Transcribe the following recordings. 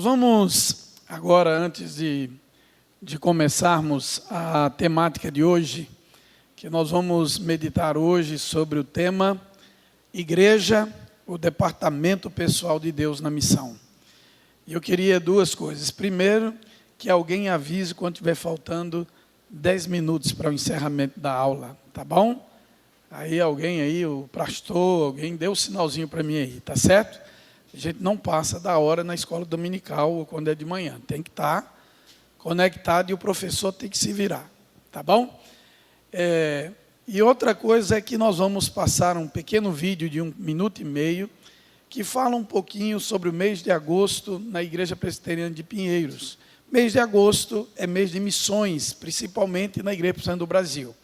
vamos agora, antes de começarmos a temática de hoje, que nós vamos meditar hoje sobre o tema Igreja, o Departamento Pessoal de Deus na Missão. E eu queria duas coisas. Primeiro, que alguém avise quando estiver faltando 10 minutos para o encerramento da aula, tá bom? Aí alguém aí, o pastor, alguém dê um sinalzinho para mim aí, tá certo? A gente não passa da hora na escola dominical ou quando é de manhã. Tem que estar conectado e o professor tem que se virar, tá bom? E outra coisa é que nós vamos passar um pequeno vídeo de 1 minuto e meio que fala um pouquinho sobre o mês de agosto na Igreja Presbiteriana de Pinheiros. Mês de agosto é mês de missões, principalmente na Igreja Presbiteriana do Brasil.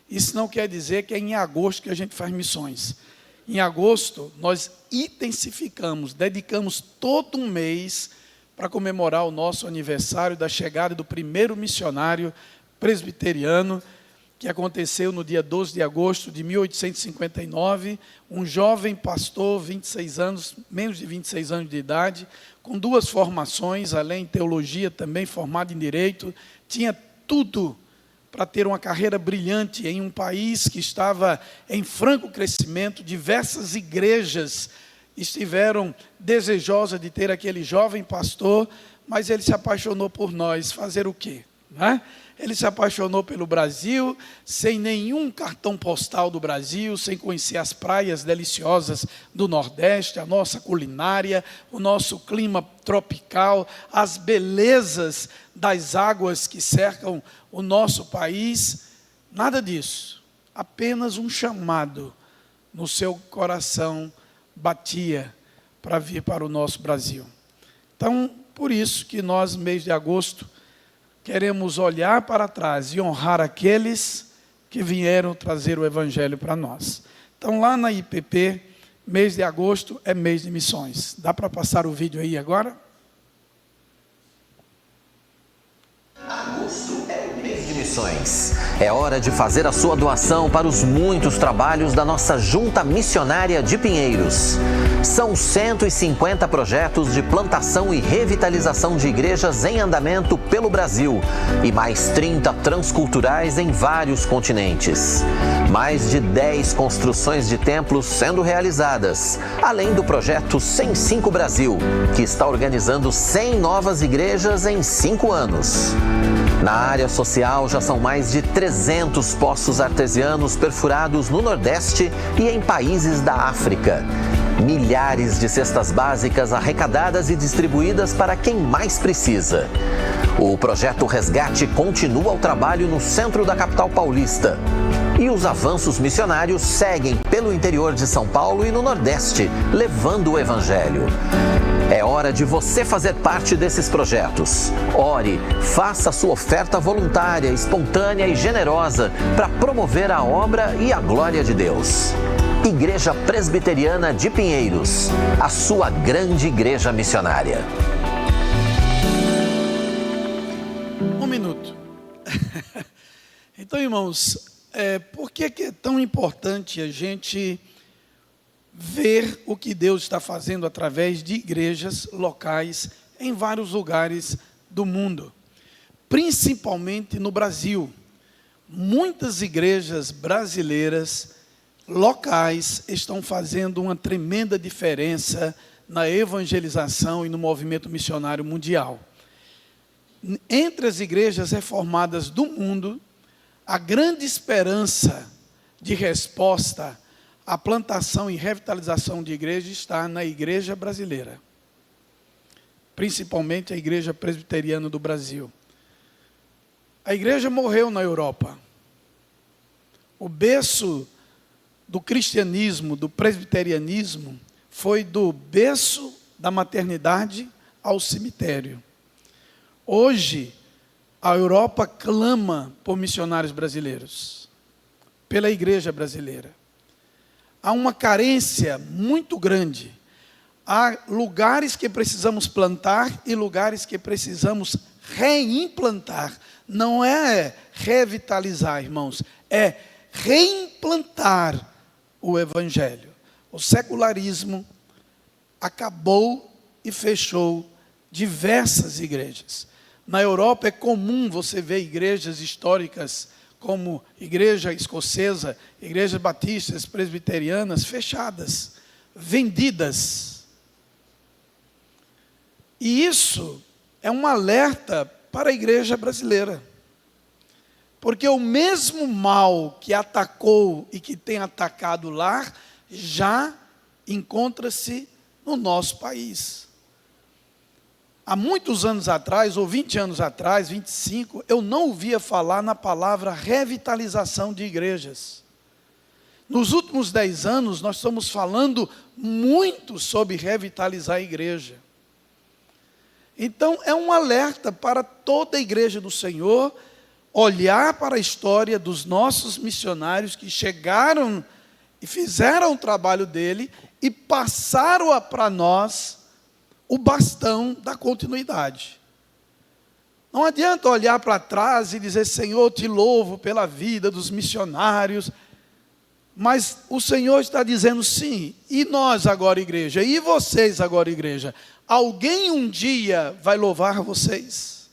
Isso não quer dizer que é em agosto que a gente faz missões. Em agosto, nós intensificamos, dedicamos todo um mês para comemorar o nosso aniversário da chegada do primeiro missionário presbiteriano, que aconteceu no dia 12 de agosto de 1859, um jovem pastor, 26 anos, menos de 26 anos de idade, com 2 formações, além de teologia, também formado em direito, tinha tudo para ter uma carreira brilhante em um país que estava em franco crescimento. Diversas igrejas estiveram desejosas de ter aquele jovem pastor, mas ele se apaixonou por nós. Fazer o quê? Né? Ele se apaixonou pelo Brasil, sem nenhum cartão postal do Brasil, sem conhecer as praias deliciosas do Nordeste, a nossa culinária, o nosso clima tropical, as belezas das águas que cercam o nosso país. Nada disso, apenas um chamado no seu coração batia para vir para o nosso Brasil. Então, por isso que nós, no mês de agosto, queremos olhar para trás e honrar aqueles que vieram trazer o Evangelho para nós. Então, lá na IPP, mês de agosto é mês de missões. Dá para passar o vídeo aí agora? Agosto é o mês de missões. É hora de fazer a sua doação para os muitos trabalhos da nossa Junta Missionária de Pinheiros. São 150 projetos de plantação e revitalização de igrejas em andamento pelo Brasil e mais 30 transculturais em vários continentes. Mais de 10 construções de templos sendo realizadas, além do projeto 105 Brasil, que está organizando 100 novas igrejas em 5 anos. Na área social, já são mais de 300 poços artesianos perfurados no Nordeste e em países da África. Milhares de cestas básicas arrecadadas e distribuídas para quem mais precisa. O projeto Resgate continua o trabalho no centro da capital paulista. E os avanços missionários seguem pelo interior de São Paulo e no Nordeste, levando o Evangelho. É hora de você fazer parte desses projetos. Ore, faça sua oferta voluntária, espontânea e generosa para promover a obra e a glória de Deus. Igreja Presbiteriana de Pinheiros, a sua grande igreja missionária. 1 minuto. Então, irmãos, por que é tão importante a gente ver o que Deus está fazendo através de igrejas locais em vários lugares do mundo, principalmente no Brasil? Muitas igrejas brasileiras locais estão fazendo uma tremenda diferença na evangelização e no movimento missionário mundial. Entre as igrejas reformadas do mundo, a grande esperança de resposta à plantação e revitalização de igrejas está na igreja brasileira, principalmente a Igreja Presbiteriana do Brasil. A igreja morreu na Europa. O berço do cristianismo, do presbiterianismo, foi do berço da maternidade ao cemitério. Hoje, a Europa clama por missionários brasileiros, pela igreja brasileira. Há uma carência muito grande. Há lugares que precisamos plantar e lugares que precisamos reimplantar. Não é revitalizar, irmãos, é reimplantar o Evangelho. O secularismo acabou e fechou diversas igrejas. Na Europa é comum você ver igrejas históricas como igreja escocesa, igrejas batistas, presbiterianas, fechadas, vendidas. E isso é um alerta para a igreja brasileira. Porque o mesmo mal que atacou e que tem atacado lá, já encontra-se no nosso país. Há muitos anos atrás, ou 20 anos atrás, 25, eu não ouvia falar na palavra revitalização de igrejas. Nos últimos 10 anos, nós estamos falando muito sobre revitalizar a igreja. Então, é um alerta para toda a igreja do Senhor, olhar para a história dos nossos missionários que chegaram e fizeram o trabalho dele e passaram para nós o bastão da continuidade. Não adianta olhar para trás e dizer, Senhor, te louvo pela vida dos missionários, mas o Senhor está dizendo sim, e nós agora igreja, e vocês agora igreja, alguém um dia vai louvar vocês,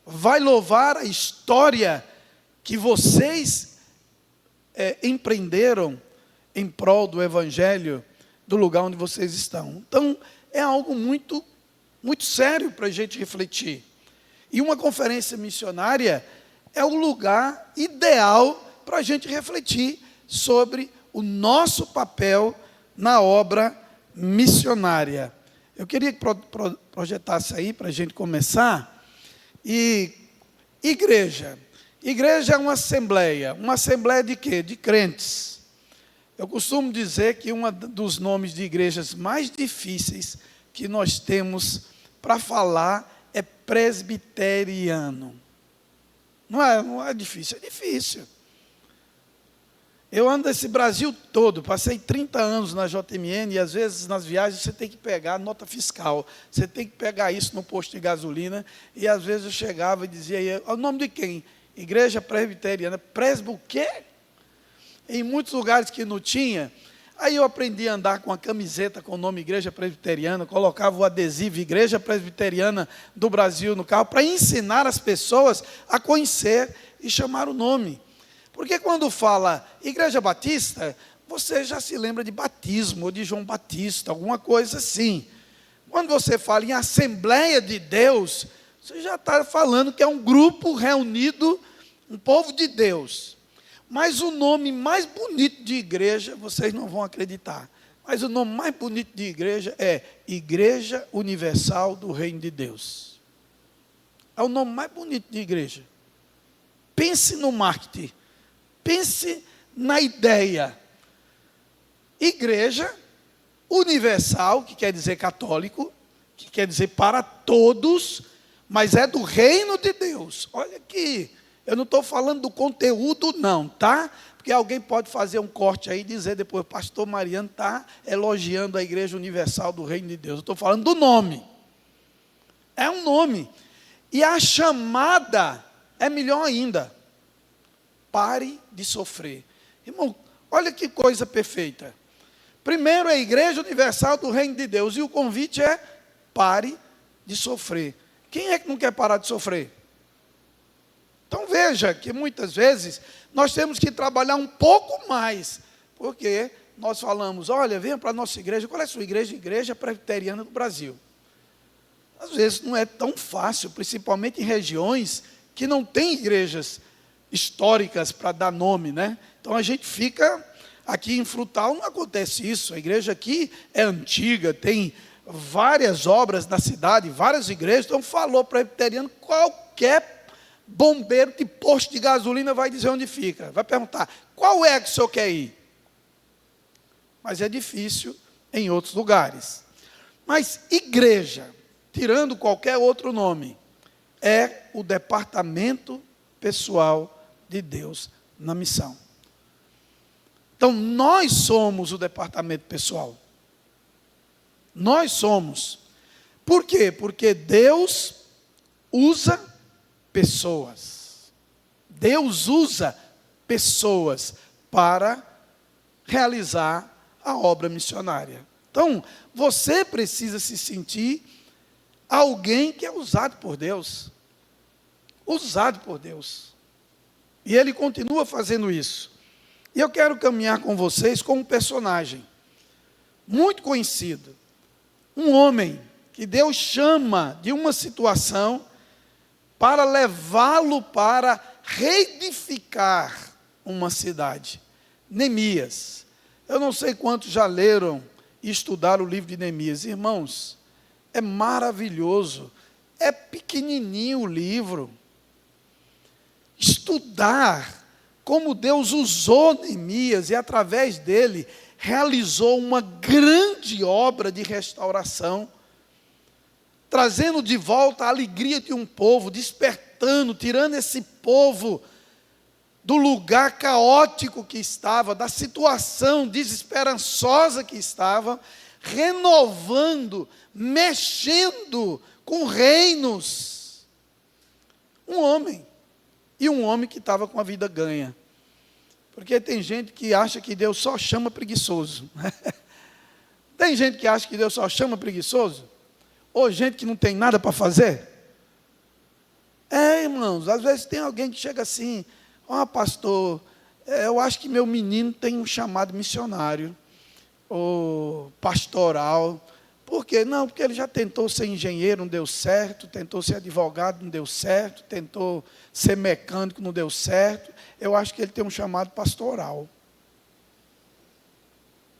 vai louvar a história que vocês empreenderam em prol do Evangelho, do lugar onde vocês estão. Então, é algo muito, muito sério para a gente refletir. E uma conferência missionária é o lugar ideal para a gente refletir sobre o nosso papel na obra missionária. Eu queria que projetasse aí para a gente começar. E igreja. Igreja é uma assembleia de quê? De crentes. Eu costumo dizer que um dos nomes de igrejas mais difíceis que nós temos para falar é presbiteriano. Não é difícil, é difícil. Eu ando esse Brasil todo, passei 30 anos na JMN e às vezes nas viagens você tem que pegar nota fiscal, você tem que pegar isso no posto de gasolina e às vezes eu chegava e dizia, o nome de quem? Igreja Presbiteriana. Presbo o quê? Em muitos lugares que não tinha, aí eu aprendi a andar com a camiseta com o nome Igreja Presbiteriana, colocava o adesivo Igreja Presbiteriana do Brasil no carro, para ensinar as pessoas a conhecer e chamar o nome. Porque quando fala Igreja Batista, você já se lembra de batismo, ou de João Batista, alguma coisa assim. Quando você fala em Assembleia de Deus, você já está falando que é um grupo reunido, um povo de Deus. Mas o nome mais bonito de igreja, vocês não vão acreditar, mas o nome mais bonito de igreja é Igreja Universal do Reino de Deus. É o nome mais bonito de igreja. Pense no marketing. Pense na ideia. Igreja universal, que quer dizer católico, que quer dizer para todos, mas é do reino de Deus. Olha aqui, eu não estou falando do conteúdo não, tá? Porque alguém pode fazer um corte aí e dizer depois, pastor Mariano está elogiando a Igreja Universal do Reino de Deus. Eu estou falando do nome. É um nome. E a chamada é melhor ainda. Pare de sofrer. Irmão, olha que coisa perfeita. Primeiro é a Igreja Universal do Reino de Deus. E o convite é, pare de sofrer. Quem é que não quer parar de sofrer? Então veja que muitas vezes nós temos que trabalhar um pouco mais. Porque nós falamos, olha, venha para a nossa igreja. Qual é a sua igreja? Igreja Presbiteriana do Brasil. Às vezes não é tão fácil, principalmente em regiões que não têm igrejas históricas para dar nome, né? Então a gente fica aqui em Frutal, não acontece isso. A igreja aqui é antiga, tem várias obras na cidade, várias igrejas. Então falou presbiteriano, qualquer bombeiro de posto de gasolina vai dizer onde fica. Vai perguntar, qual é que o senhor quer ir? Mas é difícil em outros lugares. Mas igreja, tirando qualquer outro nome, é o departamento pessoal de Deus na missão. Então, nós somos o departamento pessoal. Nós somos. Por quê? Porque Deus usa pessoas. Deus usa pessoas para realizar a obra missionária. Então, você precisa se sentir alguém que é usado por Deus. Usado por Deus. E ele continua fazendo isso. E eu quero caminhar com vocês com um personagem muito conhecido. Um homem que Deus chama de uma situação para levá-lo para reedificar uma cidade. Neemias. Eu não sei quantos já leram e estudaram o livro de Neemias. Irmãos, é maravilhoso. É pequenininho o livro. Estudar como Deus usou Neemias e através dele realizou uma grande obra de restauração, trazendo de volta a alegria de um povo, despertando, tirando esse povo do lugar caótico que estava, da situação desesperançosa que estava, renovando, mexendo com reinos. Um homem que estava com a vida ganha. Porque tem gente que acha que Deus só chama preguiçoso. Tem gente que acha que Deus só chama preguiçoso? Ou gente que não tem nada para fazer? Irmãos, às vezes tem alguém que chega assim, pastor, eu acho que meu menino tem um chamado missionário, ou pastoral. Por quê? Não, porque ele já tentou ser engenheiro, não deu certo, tentou ser advogado, não deu certo, tentou ser mecânico, não deu certo. Eu acho que ele tem um chamado pastoral,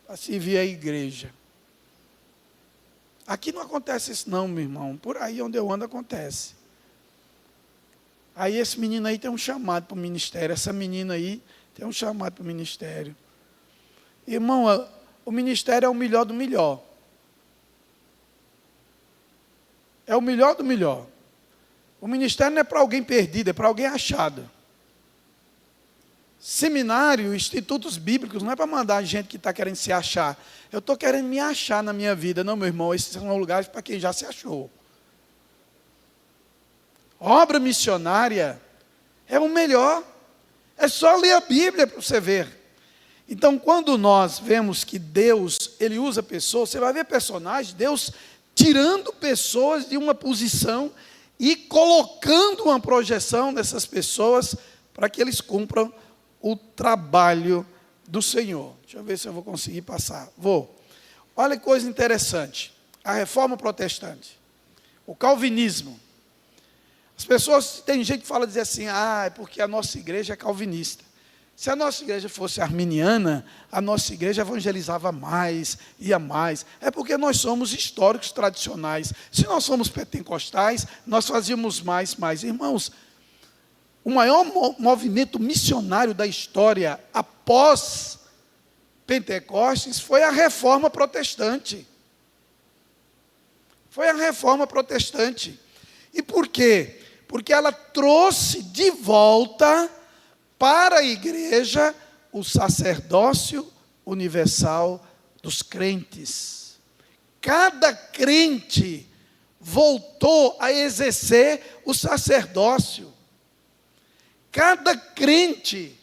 para servir a igreja. Aqui não acontece isso não, meu irmão. Por aí onde eu ando acontece. Aí esse menino aí tem um chamado para o ministério, essa menina aí tem um chamado para o ministério. Irmão, o ministério é o melhor do melhor. É o melhor do melhor. O ministério não é para alguém perdido, é para alguém achado. Seminário, institutos bíblicos, não é para mandar gente que está querendo se achar. Eu estou querendo me achar na minha vida. Não, meu irmão, esses são lugares para quem já se achou. Obra missionária é o melhor. É só ler a Bíblia para você ver. Então, quando nós vemos que Deus, Ele usa pessoas, você vai ver personagens, Deus tirando pessoas de uma posição e colocando uma projeção dessas pessoas para que eles cumpram o trabalho do Senhor. Deixa eu ver se eu vou conseguir passar. Vou. Olha que coisa interessante. A reforma protestante. O calvinismo. As pessoas, tem gente que fala, dizer assim, é porque a nossa igreja é calvinista. Se a nossa igreja fosse arminiana, a nossa igreja evangelizava mais, ia mais. É porque nós somos históricos tradicionais. Se nós somos pentecostais, nós fazíamos mais. Irmãos, o maior movimento missionário da história após Pentecostes foi a reforma protestante. Foi a reforma protestante. E por quê? Porque ela trouxe de volta para a igreja o sacerdócio universal dos crentes. Cada crente voltou a exercer o sacerdócio. Cada crente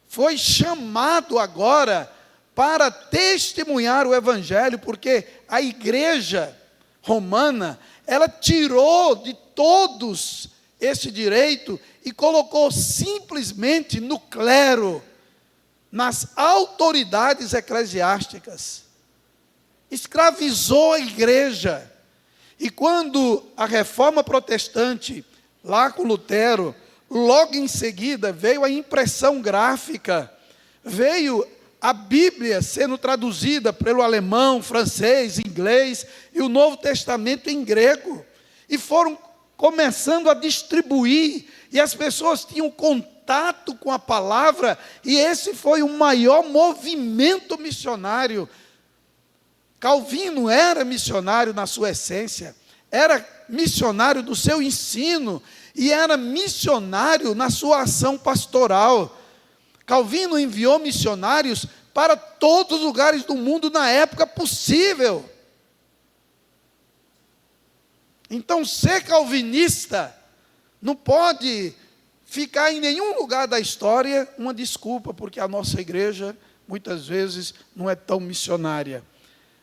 foi chamado agora para testemunhar o evangelho, porque a igreja romana, ela tirou de todos esse direito e colocou simplesmente no clero, nas autoridades eclesiásticas. Escravizou a igreja. E quando a reforma protestante, lá com Lutero, logo em seguida veio a impressão gráfica, veio a Bíblia sendo traduzida pelo alemão, francês, inglês, e o Novo Testamento em grego. E foram começando a distribuir, e as pessoas tinham contato com a palavra, e esse foi o maior movimento missionário. Calvino era missionário na sua essência, era missionário do seu ensino, e era missionário na sua ação pastoral. Calvino enviou missionários para todos os lugares do mundo na época possível. Então, ser calvinista não pode ficar em nenhum lugar da história uma desculpa, porque a nossa igreja, muitas vezes, não é tão missionária.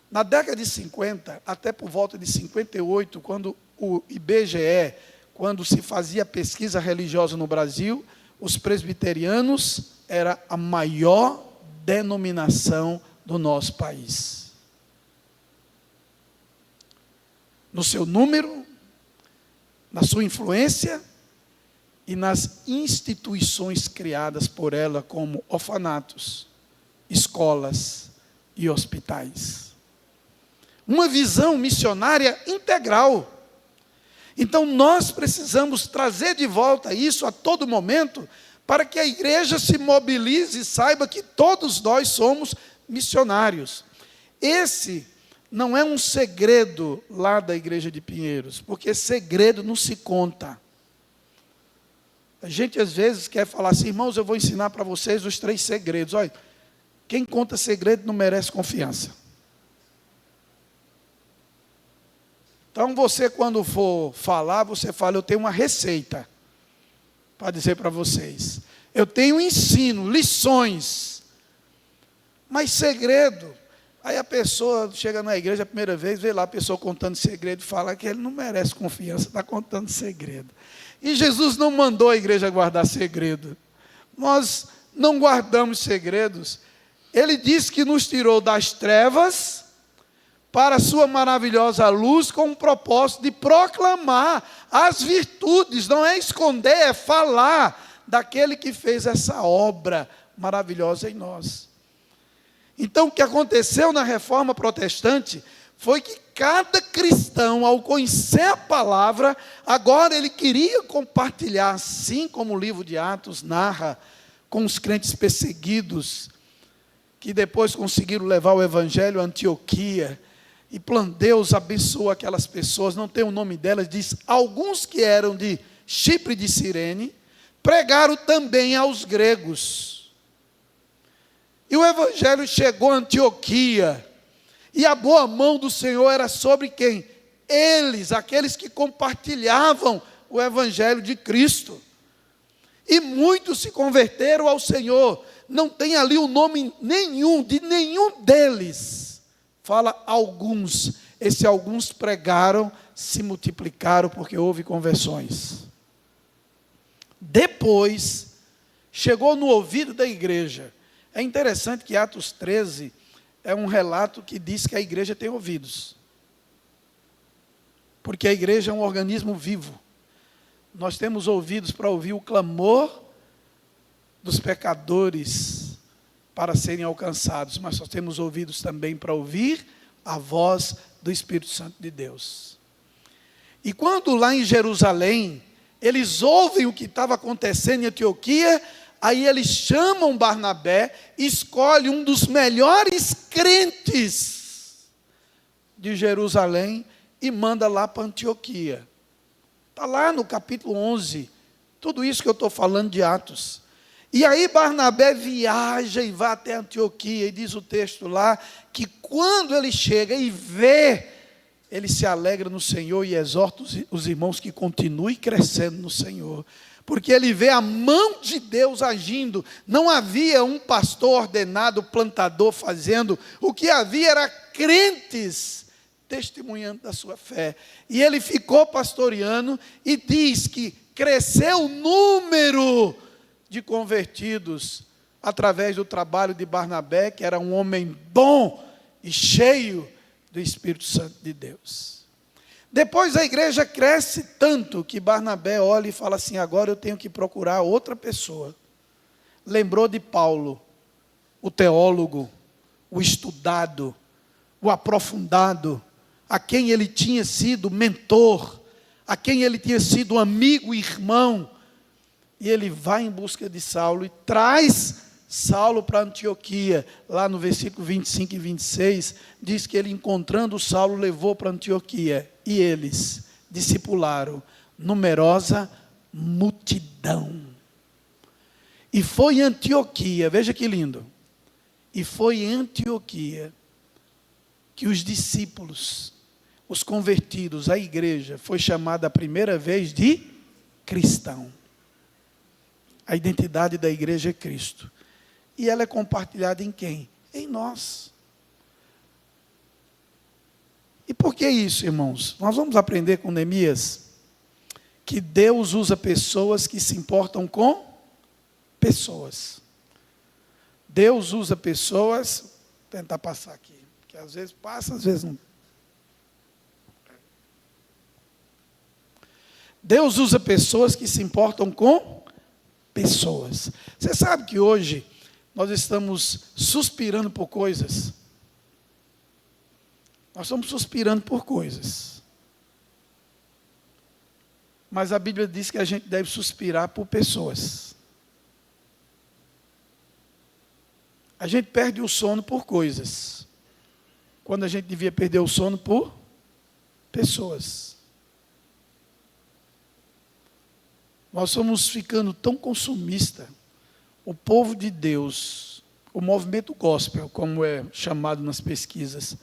Na década de 50, até por volta de 58, quando o IBGE, quando se fazia pesquisa religiosa no Brasil, os presbiterianos era a maior denominação do nosso país. No seu número, na sua influência e nas instituições criadas por ela, como orfanatos, escolas e hospitais. Uma visão missionária integral. Então nós precisamos trazer de volta isso a todo momento, para que a igreja se mobilize e saiba que todos nós somos missionários. Esse não é um segredo lá da igreja de Pinheiros, porque segredo não se conta. A gente às vezes quer falar assim: irmãos, eu vou ensinar para vocês os 3 segredos. Olha, quem conta segredo não merece confiança. Então você, quando for falar, você fala: eu tenho uma receita para dizer para vocês. Eu tenho ensino, lições. Mas segredo, aí a pessoa chega na igreja a primeira vez, vê lá a pessoa contando segredo e fala que ele não merece confiança, está contando segredo. E Jesus não mandou a igreja guardar segredo. Nós não guardamos segredos. Ele disse que nos tirou das trevas para a sua maravilhosa luz, com o propósito de proclamar as virtudes, não é esconder, é falar daquele que fez essa obra maravilhosa em nós. Então, o que aconteceu na Reforma Protestante foi que cada cristão, ao conhecer a palavra, agora ele queria compartilhar, assim como o livro de Atos narra, com os crentes perseguidos, que depois conseguiram levar o evangelho a Antioquia. E Deus abençoou aquelas pessoas, não tem o nome delas, diz: alguns que eram de Chipre de Cirene, pregaram também aos gregos. E o evangelho chegou a Antioquia, e a boa mão do Senhor era sobre quem? Eles, aqueles que compartilhavam o evangelho de Cristo. E muitos se converteram ao Senhor, não tem ali o nome nenhum, de nenhum deles. Fala alguns, esses alguns pregaram, se multiplicaram porque houve conversões. Depois, chegou no ouvido da igreja. É interessante que Atos 13 é um relato que diz que a igreja tem ouvidos. Porque a igreja é um organismo vivo. Nós temos ouvidos para ouvir o clamor dos pecadores para serem alcançados, mas nós temos ouvidos também para ouvir a voz do Espírito Santo de Deus. E quando lá em Jerusalém, eles ouvem o que estava acontecendo em Antioquia, aí eles chamam Barnabé, escolhe um dos melhores crentes de Jerusalém e manda lá para Antioquia. Está lá no capítulo 11, tudo isso que eu estou falando de Atos. E aí Barnabé viaja e vai até Antioquia, e diz o texto lá, que quando ele chega e vê, ele se alegra no Senhor e exorta os irmãos que continuem crescendo no Senhor. Porque ele vê a mão de Deus agindo. Não havia um pastor ordenado, plantador fazendo, o que havia era crentes testemunhando da sua fé. E ele ficou pastoreando e diz que cresceu o número de convertidos através do trabalho de Barnabé, que era um homem bom e cheio do Espírito Santo de Deus. Depois a igreja cresce tanto que Barnabé olha e fala assim: agora eu tenho que procurar outra pessoa. Lembrou de Paulo, o teólogo, o estudado, o aprofundado, a quem ele tinha sido mentor, a quem ele tinha sido amigo e irmão. E ele vai em busca de Saulo e traz Saulo para Antioquia. Lá no versículo 25 e 26, diz que ele, encontrando Saulo, levou para Antioquia. E eles discipularam numerosa multidão. E foi em Antioquia, veja que lindo. E foi em Antioquia que os discípulos, os convertidos, a igreja, foi chamada a primeira vez de cristão. A identidade da igreja é Cristo. E ela é compartilhada em quem? Em nós. E por que isso, irmãos? Nós vamos aprender com Neemias que Deus usa pessoas que se importam com pessoas. Deus usa pessoas, vou tentar passar aqui, que às vezes passa, às vezes não. Deus usa pessoas que se importam com pessoas. Você sabe que hoje nós estamos suspirando por coisas. Nós estamos suspirando por coisas. Mas a Bíblia diz que a gente deve suspirar por pessoas. A gente perde o sono por coisas, quando a gente devia perder o sono por pessoas. Nós estamos ficando tão consumistas. O povo de Deus, o movimento gospel, como é chamado nas pesquisas,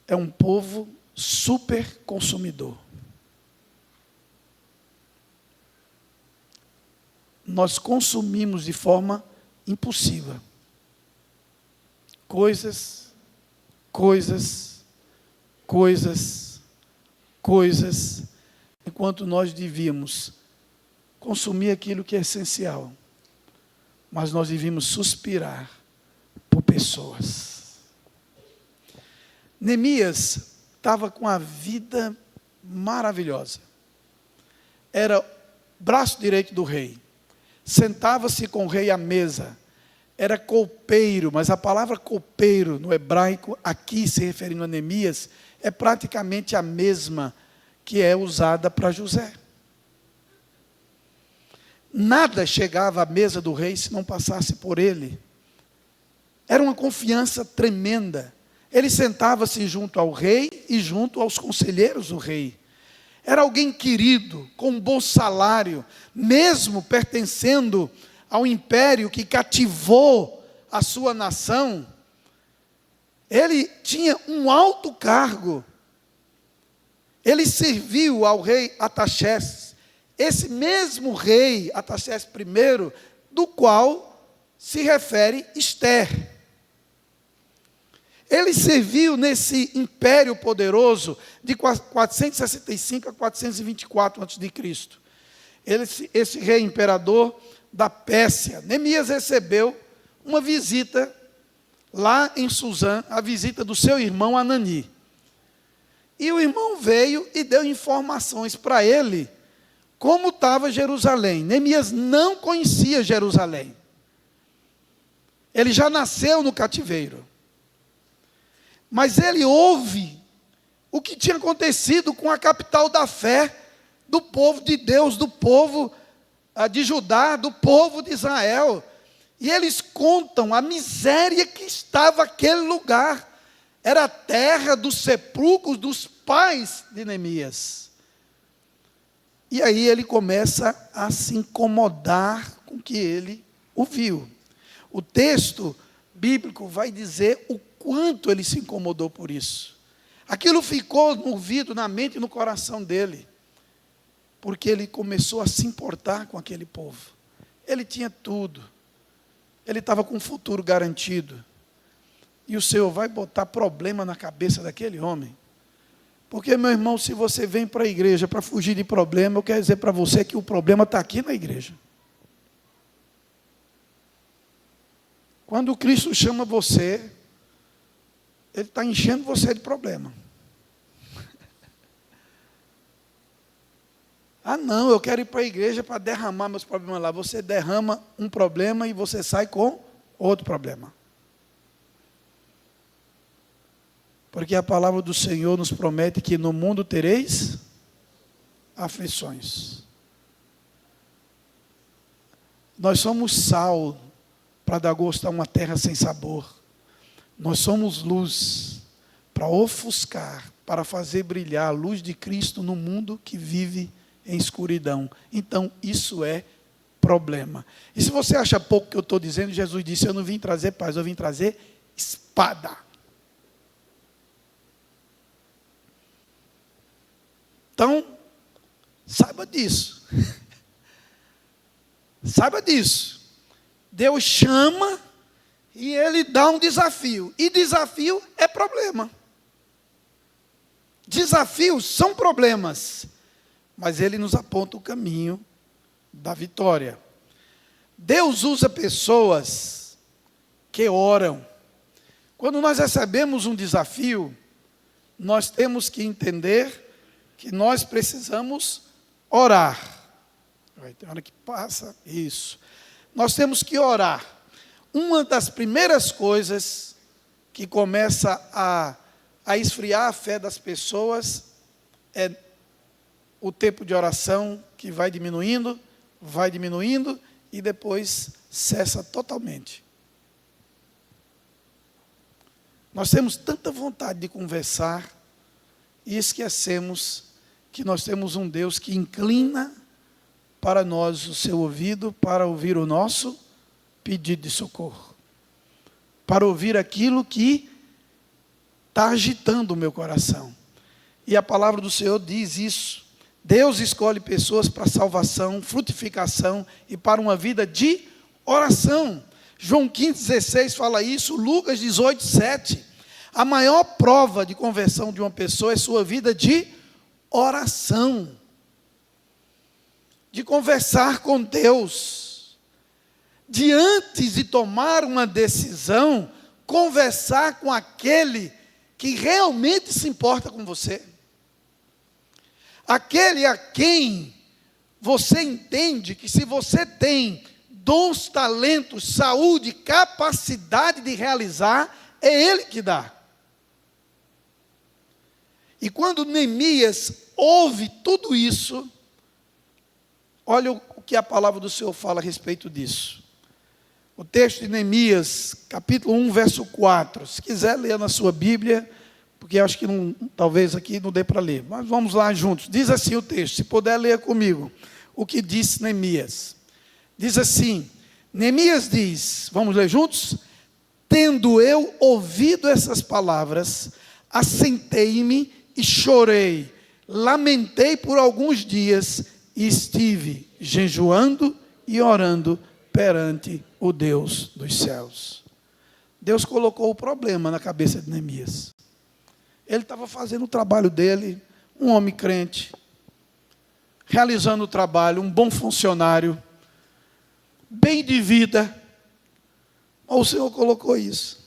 é um povo super consumidor. Nós consumimos de forma impulsiva. Coisas, enquanto nós devíamos consumir aquilo que é essencial, mas nós devíamos suspirar por pessoas. Neemias estava com a vida maravilhosa. Era braço direito do rei. Sentava-se com o rei à mesa. Era copeiro, mas a palavra copeiro no hebraico, aqui se referindo a Neemias, é praticamente a mesma que é usada para José. Nada chegava à mesa do rei se não passasse por ele. Era uma confiança tremenda. Ele sentava-se junto ao rei e junto aos conselheiros do rei. Era alguém querido, com um bom salário, mesmo pertencendo ao império que cativou a sua nação. Ele tinha um alto cargo. Ele serviu ao rei Artaxerxes, esse mesmo rei Artaxerxes I, do qual se refere Esther. Ele serviu nesse império poderoso de 465 a 424 a.C. Esse rei imperador da Pérsia. Neemias recebeu uma visita lá em Suzã, a visita do seu irmão Anani. E o irmão veio e deu informações para ele como estava Jerusalém. Neemias não conhecia Jerusalém. Ele já nasceu no cativeiro. Mas ele ouve o que tinha acontecido com a capital da fé do povo de Deus, do povo de Judá, do povo de Israel. E eles contam a miséria que estava aquele lugar. Era a terra dos sepulcros dos pais de Neemias. E aí ele começa a se incomodar com o que ele ouviu. O texto bíblico vai dizer o quanto ele se incomodou por isso. Aquilo ficou no ouvido, na mente e no coração dele. Porque ele começou a se importar com aquele povo. Ele tinha tudo. Ele estava com um futuro garantido. E o Senhor vai botar problema na cabeça daquele homem. Porque, meu irmão, se você vem para a igreja para fugir de problema, eu quero dizer para você que o problema está aqui na igreja. Quando Cristo chama você, Ele está enchendo você de problema. Ah, não, eu quero ir para a igreja para derramar meus problemas lá. Você derrama um problema e você sai com outro problema. Porque a palavra do Senhor nos promete que no mundo tereis aflições. Nós somos sal para dar gosto a uma terra sem sabor. Nós somos luz para ofuscar, para fazer brilhar a luz de Cristo no mundo que vive em escuridão. Então, isso é problema. E se você acha pouco que eu estou dizendo, Jesus disse, eu não vim trazer paz, eu vim trazer espada. Então, saiba disso. Saiba disso. Deus chama e Ele dá um desafio. E desafio é problema. Desafios são problemas, mas ele nos aponta o caminho da vitória. Deus usa pessoas que oram. Quando nós recebemos um desafio, nós temos que entender que nós precisamos orar. Vai ter hora que passa isso. Nós temos que orar. Uma das primeiras coisas que começa a esfriar a fé das pessoas é o tempo de oração, que vai diminuindo e depois cessa totalmente. Nós temos tanta vontade de conversar e esquecemos que nós temos um Deus que inclina para nós o seu ouvido para ouvir o nosso pedido de socorro, para ouvir aquilo que está agitando o meu coração. E a palavra do Senhor diz isso. Deus escolhe pessoas para salvação, frutificação e para uma vida de oração. João 15,16 fala isso, Lucas 18,7. A maior prova de conversão de uma pessoa é sua vida de oração. De conversar com Deus. De antes de tomar uma decisão, conversar com aquele que realmente se importa com você. Aquele a quem você entende que se você tem dons, talentos, saúde, capacidade de realizar, é Ele que dá. E quando Neemias ouve tudo isso, olha o que a palavra do Senhor fala a respeito disso. O texto de Neemias, capítulo 1, verso 4. Se quiser ler na sua Bíblia, porque acho que talvez aqui não dê para ler. Mas vamos lá juntos. Diz assim o texto, se puder ler comigo. O que disse Neemias. Diz assim, Neemias diz, vamos ler juntos? Tendo eu ouvido essas palavras, assentei-me e chorei, lamentei por alguns dias e estive jejuando e orando perante o Deus dos céus. Deus colocou o problema na cabeça de Neemias. Ele estava fazendo o trabalho dele, um homem crente, realizando o trabalho, um bom funcionário, bem de vida. O Senhor colocou isso.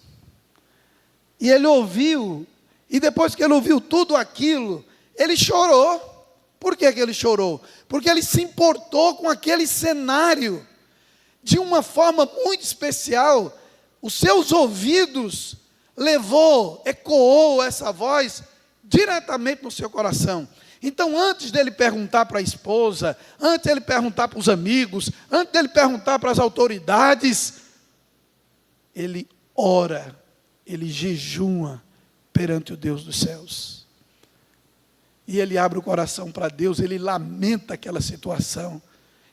E ele ouviu, e depois que ele ouviu tudo aquilo, ele chorou. Por que ele chorou? Porque ele se importou com aquele cenário, de uma forma muito especial. Os seus ouvidos ecoou essa voz diretamente no seu coração. Então, antes dele perguntar para a esposa, antes dele perguntar para os amigos, antes dele perguntar para as autoridades, ele ora, ele jejua perante o Deus dos céus. E ele abre o coração para Deus, ele lamenta aquela situação.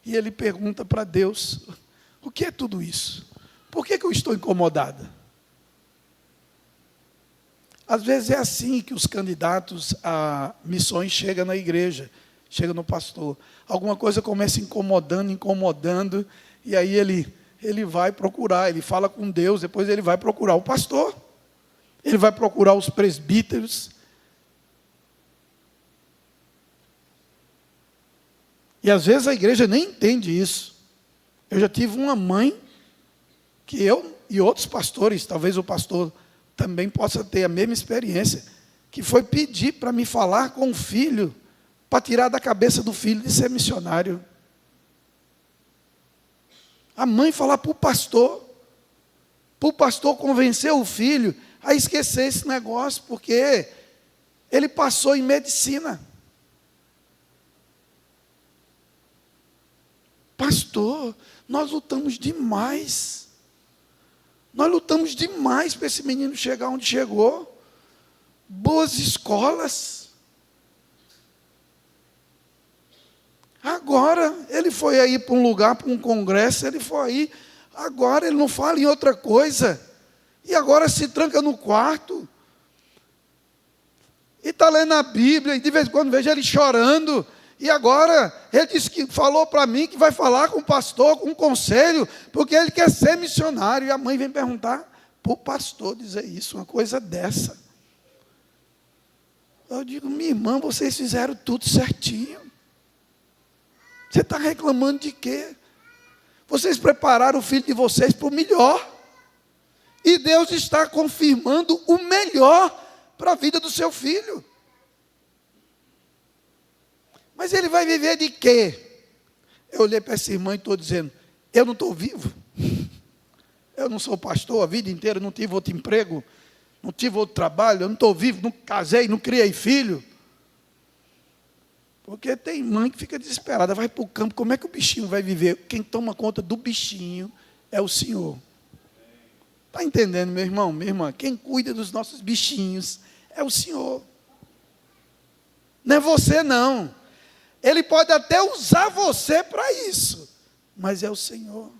E ele pergunta para Deus, o que é tudo isso? Por que eu estou incomodada? Às vezes é assim que os candidatos a missões chegam na igreja, chegam no pastor. Alguma coisa começa incomodando, e aí ele vai procurar, ele fala com Deus, depois ele vai procurar o pastor, ele vai procurar os presbíteros. E às vezes a igreja nem entende isso. Eu já tive uma mãe, que eu e outros pastores, talvez o pastor também possa ter a mesma experiência, que foi pedir para me falar com o filho, para tirar da cabeça do filho de ser missionário. A mãe falar para o pastor convencer o filho a esquecer esse negócio, porque ele passou em medicina. Pastor, nós lutamos demais. Nós lutamos demais para esse menino chegar onde chegou. Boas escolas. Agora, ele foi aí para um lugar, para um congresso, ele foi aí. Agora ele não fala em outra coisa. E agora se tranca no quarto. E está lendo a Bíblia, e de vez em quando vejo ele chorando. E agora, ele disse que falou para mim que vai falar com o pastor, com um conselho, porque ele quer ser missionário. E a mãe vem perguntar para o pastor dizer isso, uma coisa dessa. Eu digo, minha irmã, vocês fizeram tudo certinho. Você está reclamando de quê? Vocês prepararam o filho de vocês para o melhor. E Deus está confirmando o melhor para a vida do seu filho. Mas ele vai viver de quê? Eu olhei para essa irmã e estou dizendo, eu não estou vivo. Eu não sou pastor a vida inteira, não tive outro emprego, não tive outro trabalho, eu não estou vivo, não casei, não criei filho. Porque tem mãe que fica desesperada, vai para o campo, como é que o bichinho vai viver? Quem toma conta do bichinho é o Senhor. Está entendendo, meu irmão, minha irmã? Quem cuida dos nossos bichinhos é o Senhor. Não é você, não. Ele pode até usar você para isso, mas é o Senhor.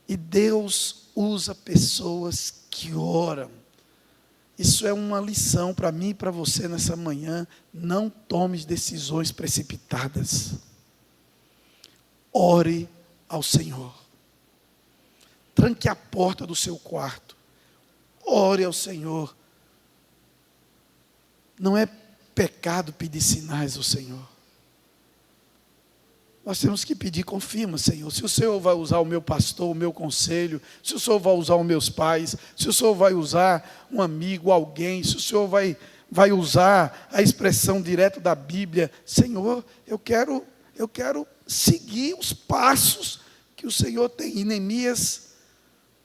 E Deus usa pessoas que oram. Isso é uma lição para mim e para você nessa manhã. Não tome decisões precipitadas. Ore ao Senhor. Tranque a porta do seu quarto. Ore ao Senhor. Não é pecado pedir sinais ao Senhor. Nós temos que pedir, confirma, Senhor. Se o Senhor vai usar o meu pastor, o meu conselho, se o Senhor vai usar os meus pais, se o Senhor vai usar um amigo, alguém, se o Senhor vai usar a expressão direta da Bíblia, Senhor, eu quero seguir os passos que o Senhor tem. E Neemias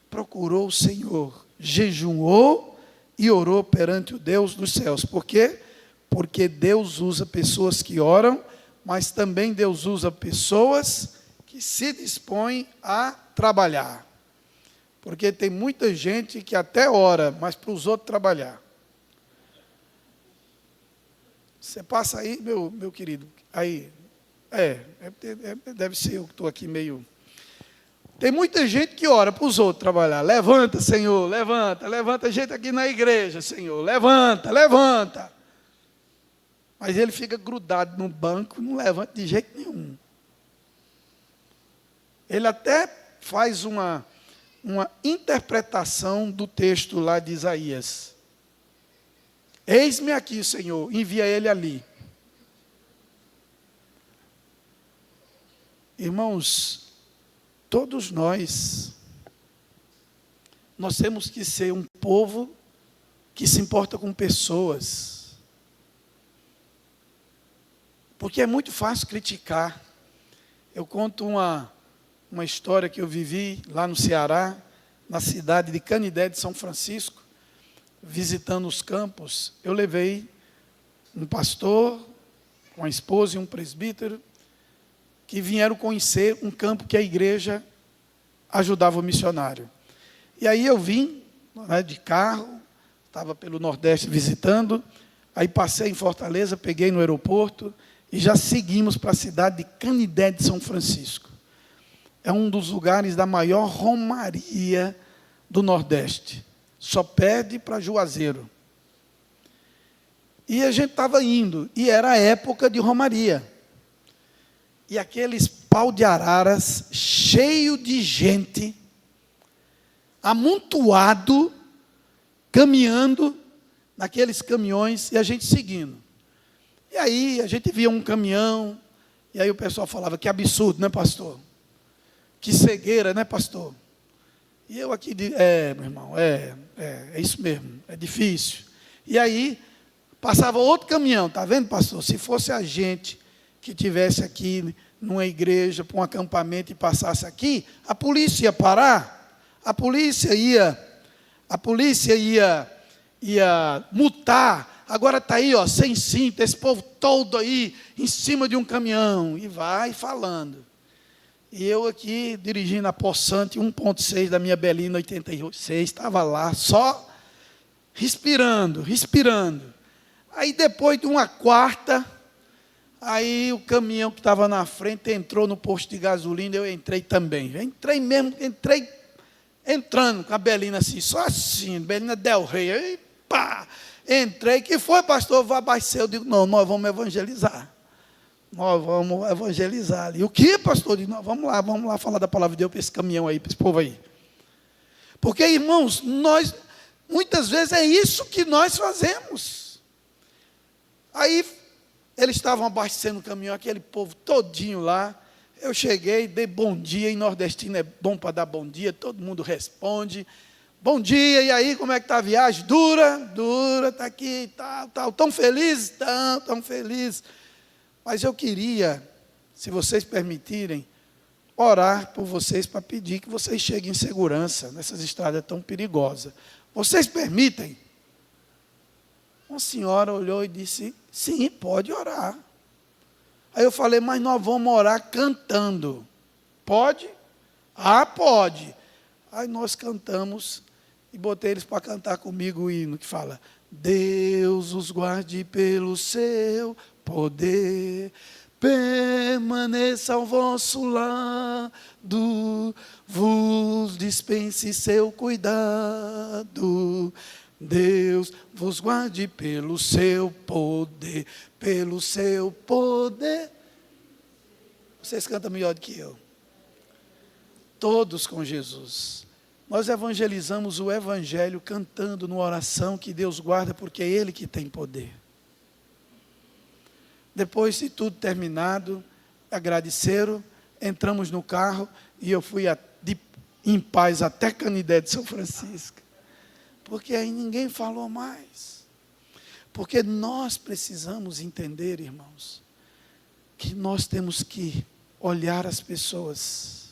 procurou o Senhor, jejuou e orou perante o Deus dos céus. Por quê? Porque Deus usa pessoas que oram, mas também Deus usa pessoas que se dispõem a trabalhar. Porque tem muita gente que até ora, mas para os outros trabalhar. Você passa aí, meu querido, aí, deve ser eu que estou aqui meio... Tem muita gente que ora para os outros trabalhar. Levanta, Senhor, levanta gente aqui na igreja, Senhor, levanta. Mas ele fica grudado no banco, não levanta de jeito nenhum. Ele até faz uma interpretação do texto lá de Isaías. Eis-me aqui, Senhor, envia ele ali. Irmãos, todos nós temos que ser um povo que se importa com pessoas. Porque é muito fácil criticar. Eu conto uma história que eu vivi lá no Ceará, na cidade de Canidé de São Francisco, visitando os campos. Eu levei um pastor, uma esposa e um presbítero, que vieram conhecer um campo que a igreja ajudava o missionário. E aí eu vim, de carro, estava pelo Nordeste visitando, aí passei em Fortaleza, peguei no aeroporto, e já seguimos para a cidade de Canidé de São Francisco. É um dos lugares da maior romaria do Nordeste. Só perde para Juazeiro. E a gente estava indo, e era a época de romaria. E aqueles pau de araras, cheio de gente, amontoado, caminhando, naqueles caminhões, e a gente seguindo. E aí a gente via um caminhão, e aí o pessoal falava, que absurdo, né, pastor? Que cegueira, né, pastor? E eu aqui, meu irmão, é isso mesmo, é difícil. E aí passava outro caminhão, está vendo, pastor? Se fosse a gente que tivesse aqui numa igreja, para um acampamento e passasse aqui, a polícia ia parar, a polícia ia multar. Agora está aí, sem cinto, esse povo todo aí, em cima de um caminhão, e vai falando. E eu aqui, dirigindo a Poçante 1.6 da minha Belina 86, estava lá, só respirando. Aí depois de uma quarta, aí o caminhão que estava na frente entrou no posto de gasolina, eu entrei também. Entrei entrando com a Belina assim, só assim, Belina Del Rey, aí pá! Entrei, que foi, pastor? Vou abastecer. Eu digo, não, nós vamos evangelizar. Nós vamos evangelizar ali. O que, pastor? Eu digo, vamos lá falar da palavra de Deus para esse caminhão aí, para esse povo aí. Porque, irmãos, muitas vezes é isso que nós fazemos. Aí, eles estavam abastecendo o caminhão, aquele povo todinho lá. Eu cheguei, dei bom dia, em nordestino é bom para dar bom dia, todo mundo responde. Bom dia, e aí, como é que está a viagem? Dura, está aqui, tal. Tão feliz? Tão feliz. Mas eu queria, se vocês permitirem, orar por vocês para pedir que vocês cheguem em segurança nessas estradas tão perigosas. Vocês permitem? Uma senhora olhou e disse, sim, pode orar. Aí eu falei, mas nós vamos orar cantando. Pode? Ah, pode. Aí nós cantamos e botei eles para cantar comigo o hino que fala, Deus os guarde pelo seu poder, permaneça ao vosso lado, vos dispense seu cuidado. Deus vos guarde pelo seu poder, pelo seu poder. Vocês cantam melhor do que eu. Todos com Jesus. Nós evangelizamos o Evangelho cantando numa oração que Deus guarda, porque é Ele que tem poder. Depois de tudo terminado, agradeceram, entramos no carro e eu fui em paz até Canidé de São Francisco. Porque aí ninguém falou mais. Porque nós precisamos entender, irmãos, que nós temos que olhar as pessoas,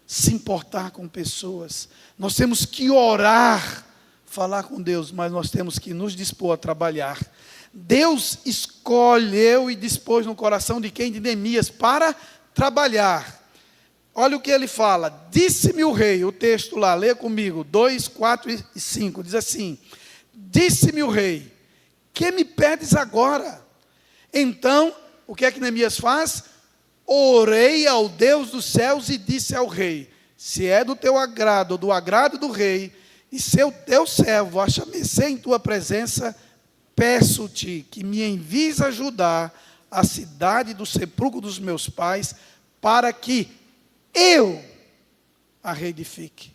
se importar com pessoas. Nós temos que orar, falar com Deus, mas nós temos que nos dispor a trabalhar. Deus escolheu e dispôs no coração de quem? De Neemias, para trabalhar. Olha o que ele fala, disse-me o rei, o texto lá, lê comigo, 2, 4 e 5, diz assim, disse-me o rei, que me pedes agora? Então, o que é que Neemias faz? Orei ao Deus dos céus e disse ao rei, se é do teu agrado, ou do agrado do rei, e se o teu servo acha mercê em tua presença, peço-te que me envies ajudar a cidade do sepulcro dos meus pais, para que eu a reedifique.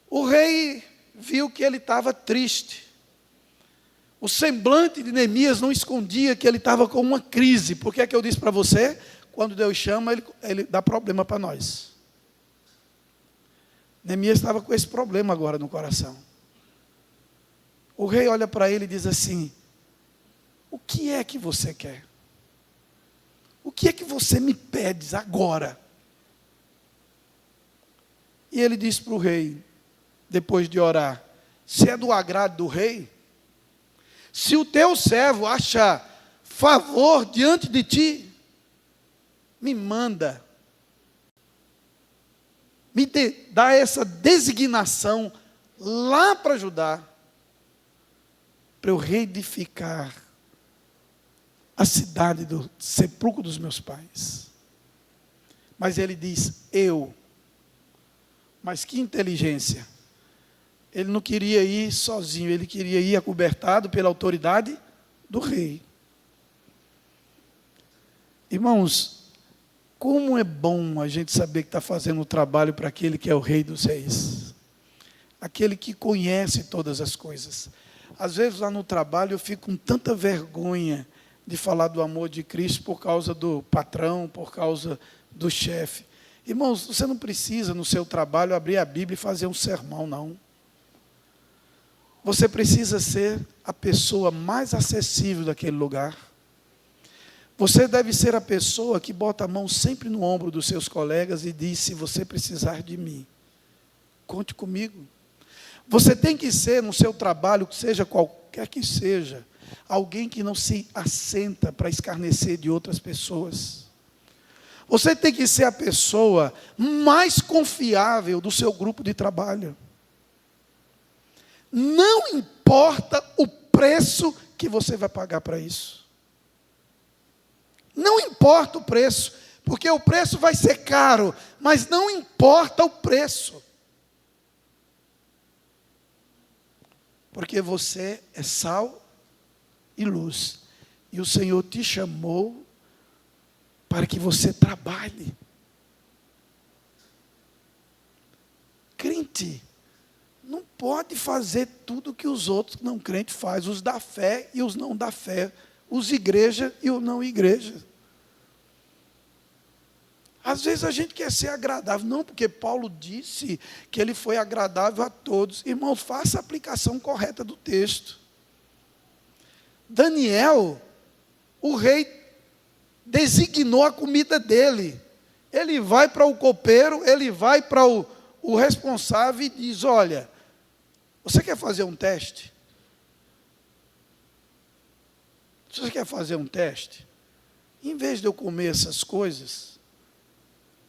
O rei viu que ele estava triste. O semblante de Neemias não escondia que ele estava com uma crise. Por que é que eu disse para você? Quando Deus chama, ele dá problema para nós. Neemias estava com esse problema agora no coração. O rei olha para ele e diz assim, o que é que você quer? O que é que você me pedes agora? E ele disse para o rei, depois de orar, se é do agrado do rei, se o teu servo achar favor diante de ti, me manda, dá essa designação lá para Judá, para eu reedificar a cidade do sepulcro dos meus pais. Mas ele diz, mas que inteligência. Ele não queria ir sozinho, ele queria ir acobertado pela autoridade do rei. Irmãos, como é bom a gente saber que está fazendo o trabalho para aquele que é o Rei dos Reis. Aquele que conhece todas as coisas. Às vezes lá no trabalho eu fico com tanta vergonha de falar do amor de Cristo por causa do patrão, por causa do chefe. Irmãos, você não precisa no seu trabalho abrir a Bíblia e fazer um sermão, não. Você precisa ser a pessoa mais acessível daquele lugar. Você deve ser a pessoa que bota a mão sempre no ombro dos seus colegas e diz, se você precisar de mim, conte comigo. Você tem que ser no seu trabalho, seja qualquer que seja, alguém que não se assenta para escarnecer de outras pessoas. Você tem que ser a pessoa mais confiável do seu grupo de trabalho. Não importa o preço que você vai pagar para isso. Não importa o preço, porque o preço vai ser caro, mas não importa o preço. Porque você é sal e luz. E o Senhor te chamou para que você trabalhe. Crente não pode fazer tudo que os outros não crentes fazem, os da fé e os não da fé, os igreja e os não igreja. Às vezes a gente quer ser agradável, não, porque Paulo disse que ele foi agradável a todos. Irmãos, faça a aplicação correta do texto. Daniel, o rei designou a comida dele. Ele vai para o copeiro, ele vai para o responsável e diz: olha, você quer fazer um teste? Se você quer fazer um teste, em vez de eu comer essas coisas,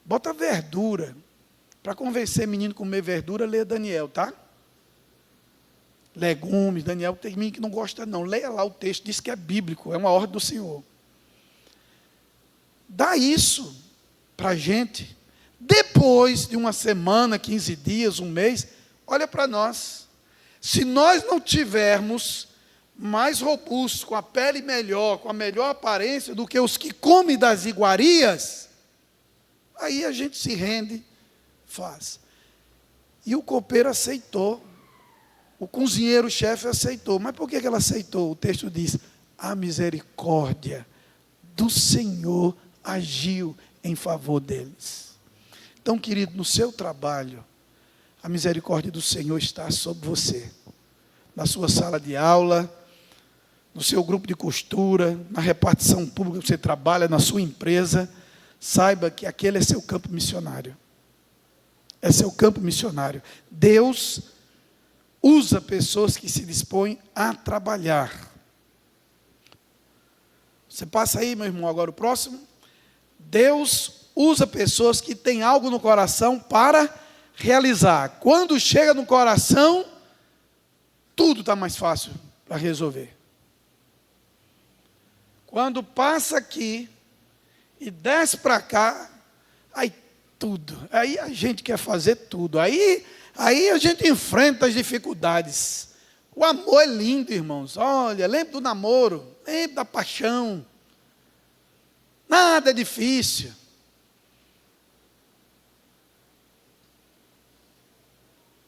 bota verdura. Para convencer menino a comer verdura, leia Daniel, tá? Legumes, Daniel, tem menino que não gosta não. Leia lá o texto, diz que é bíblico, é uma ordem do Senhor. Dá isso para a gente. Depois de uma semana, 15 dias, um mês, olha para nós. Se nós não tivermos mais robustos, com a pele melhor, com a melhor aparência do que os que comem das iguarias, aí a gente se rende, faz. E o copeiro aceitou. O cozinheiro-chefe aceitou. Mas por que ela aceitou? O texto diz: a misericórdia do Senhor agiu em favor deles. Então, querido, no seu trabalho, a misericórdia do Senhor está sobre você. Na sua sala de aula, no seu grupo de costura, na repartição pública que você trabalha, na sua empresa, saiba que aquele é seu campo missionário. É seu campo missionário. Deus usa pessoas que se dispõem a trabalhar. Você passa aí, meu irmão, agora o próximo. Deus usa pessoas que têm algo no coração para realizar. Quando chega no coração, tudo está mais fácil para resolver. Quando passa aqui e desce para cá, aí tudo. Aí a gente quer fazer tudo. Aí a gente enfrenta as dificuldades. O amor é lindo, irmãos. Olha, lembra do namoro, lembra da paixão. Nada é difícil.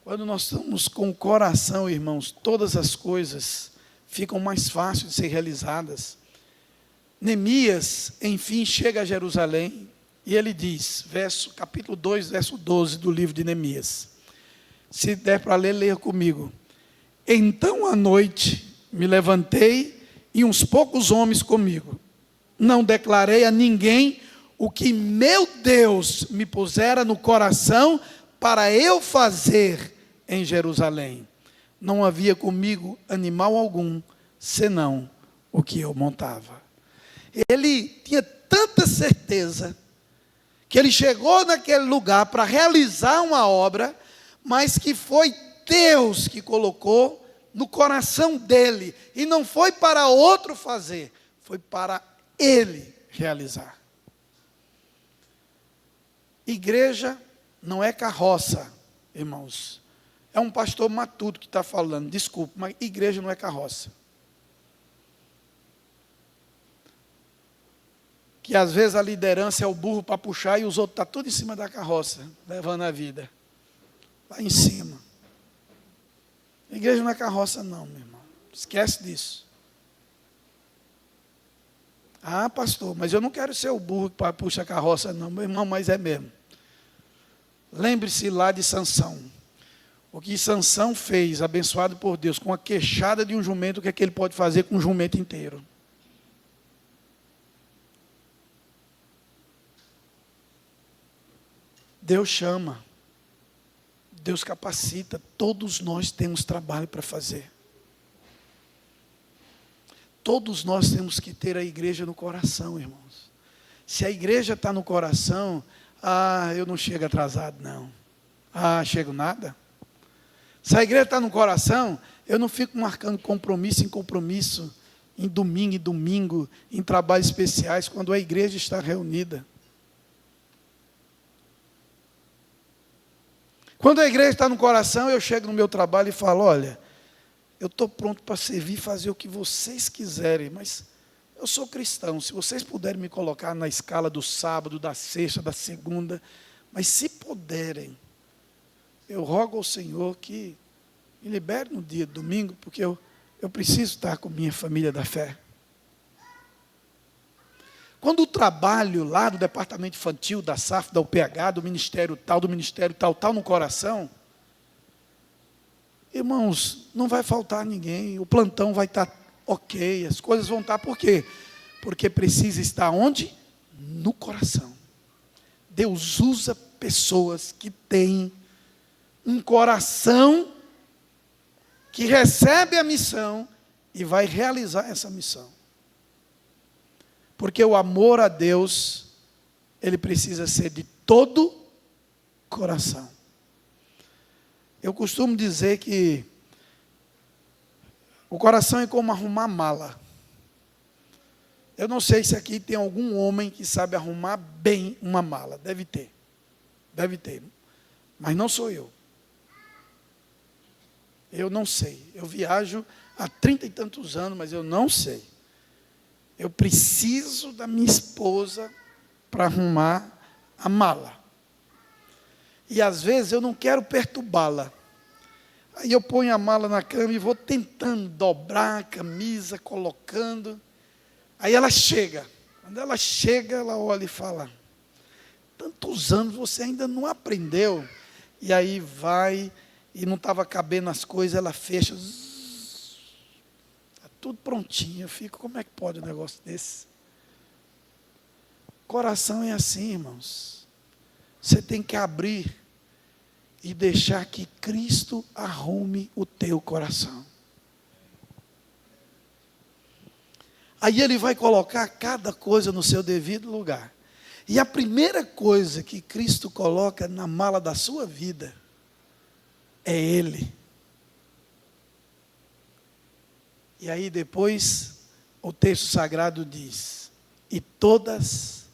Quando nós estamos com o coração, irmãos, todas as coisas ficam mais fáceis de ser realizadas. Neemias, enfim, chega a Jerusalém e ele diz, capítulo 2, verso 12 do livro de Neemias. Se der para ler, leia comigo. Então à noite me levantei e uns poucos homens comigo. Não declarei a ninguém o que meu Deus me pusera no coração para eu fazer em Jerusalém. Não havia comigo animal algum, senão o que eu montava. Ele tinha tanta certeza que ele chegou naquele lugar para realizar uma obra, mas que foi Deus que colocou no coração dele, e não foi para outro fazer, foi para ele realizar. Igreja não é carroça, irmãos. É um pastor matuto que está falando, desculpe, mas igreja não é carroça. Que às vezes a liderança é o burro para puxar e os outros estão tudo em cima da carroça, levando a vida. Lá em cima. A igreja não é carroça não, meu irmão. Esquece disso. Ah, pastor, mas eu não quero ser o burro para puxar a carroça não, meu irmão, mas é mesmo. Lembre-se lá de Sansão. O que Sansão fez, abençoado por Deus, com a queixada de um jumento, o que é que ele pode fazer com um jumento inteiro? Deus chama, Deus capacita, todos nós temos trabalho para fazer. Todos nós temos que ter a igreja no coração, irmãos. Se a igreja está no coração, eu não chego atrasado, não. Chego nada. Se a igreja está no coração, eu não fico marcando compromisso em compromisso, em domingo, em trabalhos especiais, quando a igreja está reunida. Quando a igreja está no coração, eu chego no meu trabalho e falo, olha, eu estou pronto para servir e fazer o que vocês quiserem, mas eu sou cristão, se vocês puderem me colocar na escala do sábado, da sexta, da segunda, mas se puderem, eu rogo ao Senhor que Me libere no dia de domingo, porque eu preciso estar com minha família da fé. Quando o trabalho lá do departamento infantil, da SAF, da UPH, do ministério tal, no coração, irmãos, não vai faltar ninguém, o plantão vai estar ok, as coisas vão estar, por quê? Porque precisa estar onde? No coração. Deus usa pessoas que têm um coração que recebe a missão e vai realizar essa missão. Porque o amor a Deus, ele precisa ser de todo coração. Eu costumo dizer que o coração é como arrumar mala. Eu não sei se aqui tem algum homem que sabe arrumar bem uma mala. Deve ter. Mas não sou eu. Eu não sei. Eu viajo há 30 e tantos anos, mas eu não sei. Eu preciso da minha esposa para arrumar a mala. E às vezes eu não quero perturbá-la. Aí eu ponho a mala na cama e vou tentando dobrar a camisa, colocando. Aí ela chega. Quando ela chega, ela olha e fala: tantos anos você ainda não aprendeu. E aí vai, e não estava cabendo as coisas, ela fecha. Está tudo prontinho. Eu fico, como é que pode um negócio desse? Coração é assim, irmãos. Você tem que abrir e deixar que Cristo arrume o teu coração. Aí Ele vai colocar cada coisa no seu devido lugar. E a primeira coisa que Cristo coloca na mala da sua vida é Ele. E aí depois o texto sagrado diz: e todas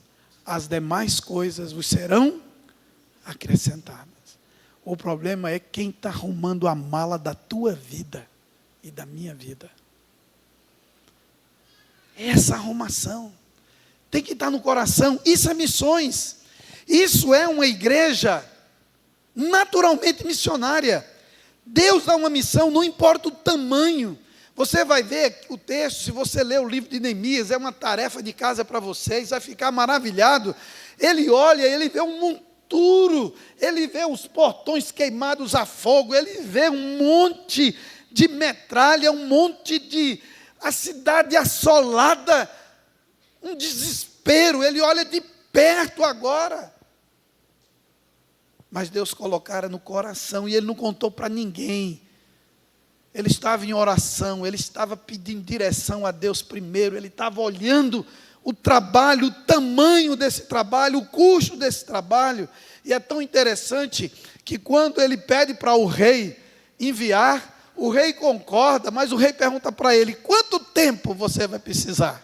as demais coisas vos serão acrescentadas. O problema é quem está arrumando a mala da tua vida e da minha vida. Essa arrumação tem que estar no coração. Isso é missões. Isso é uma igreja naturalmente missionária. Deus dá uma missão, não importa o tamanho. Você vai ver o texto, se você ler o livro de Neemias, é uma tarefa de casa para vocês, vai ficar maravilhado. Ele olha, ele vê um monturo, ele vê os portões queimados a fogo, ele vê um monte de metralha, um monte de... a cidade assolada, um desespero. Ele olha de perto agora. Mas Deus colocara no coração, e Ele não contou para ninguém. Ele estava em oração, ele estava pedindo direção a Deus primeiro, ele estava olhando o trabalho, o tamanho desse trabalho, o custo desse trabalho. E é tão interessante que quando ele pede para o rei enviar, o rei concorda, mas o rei pergunta para ele: quanto tempo você vai precisar?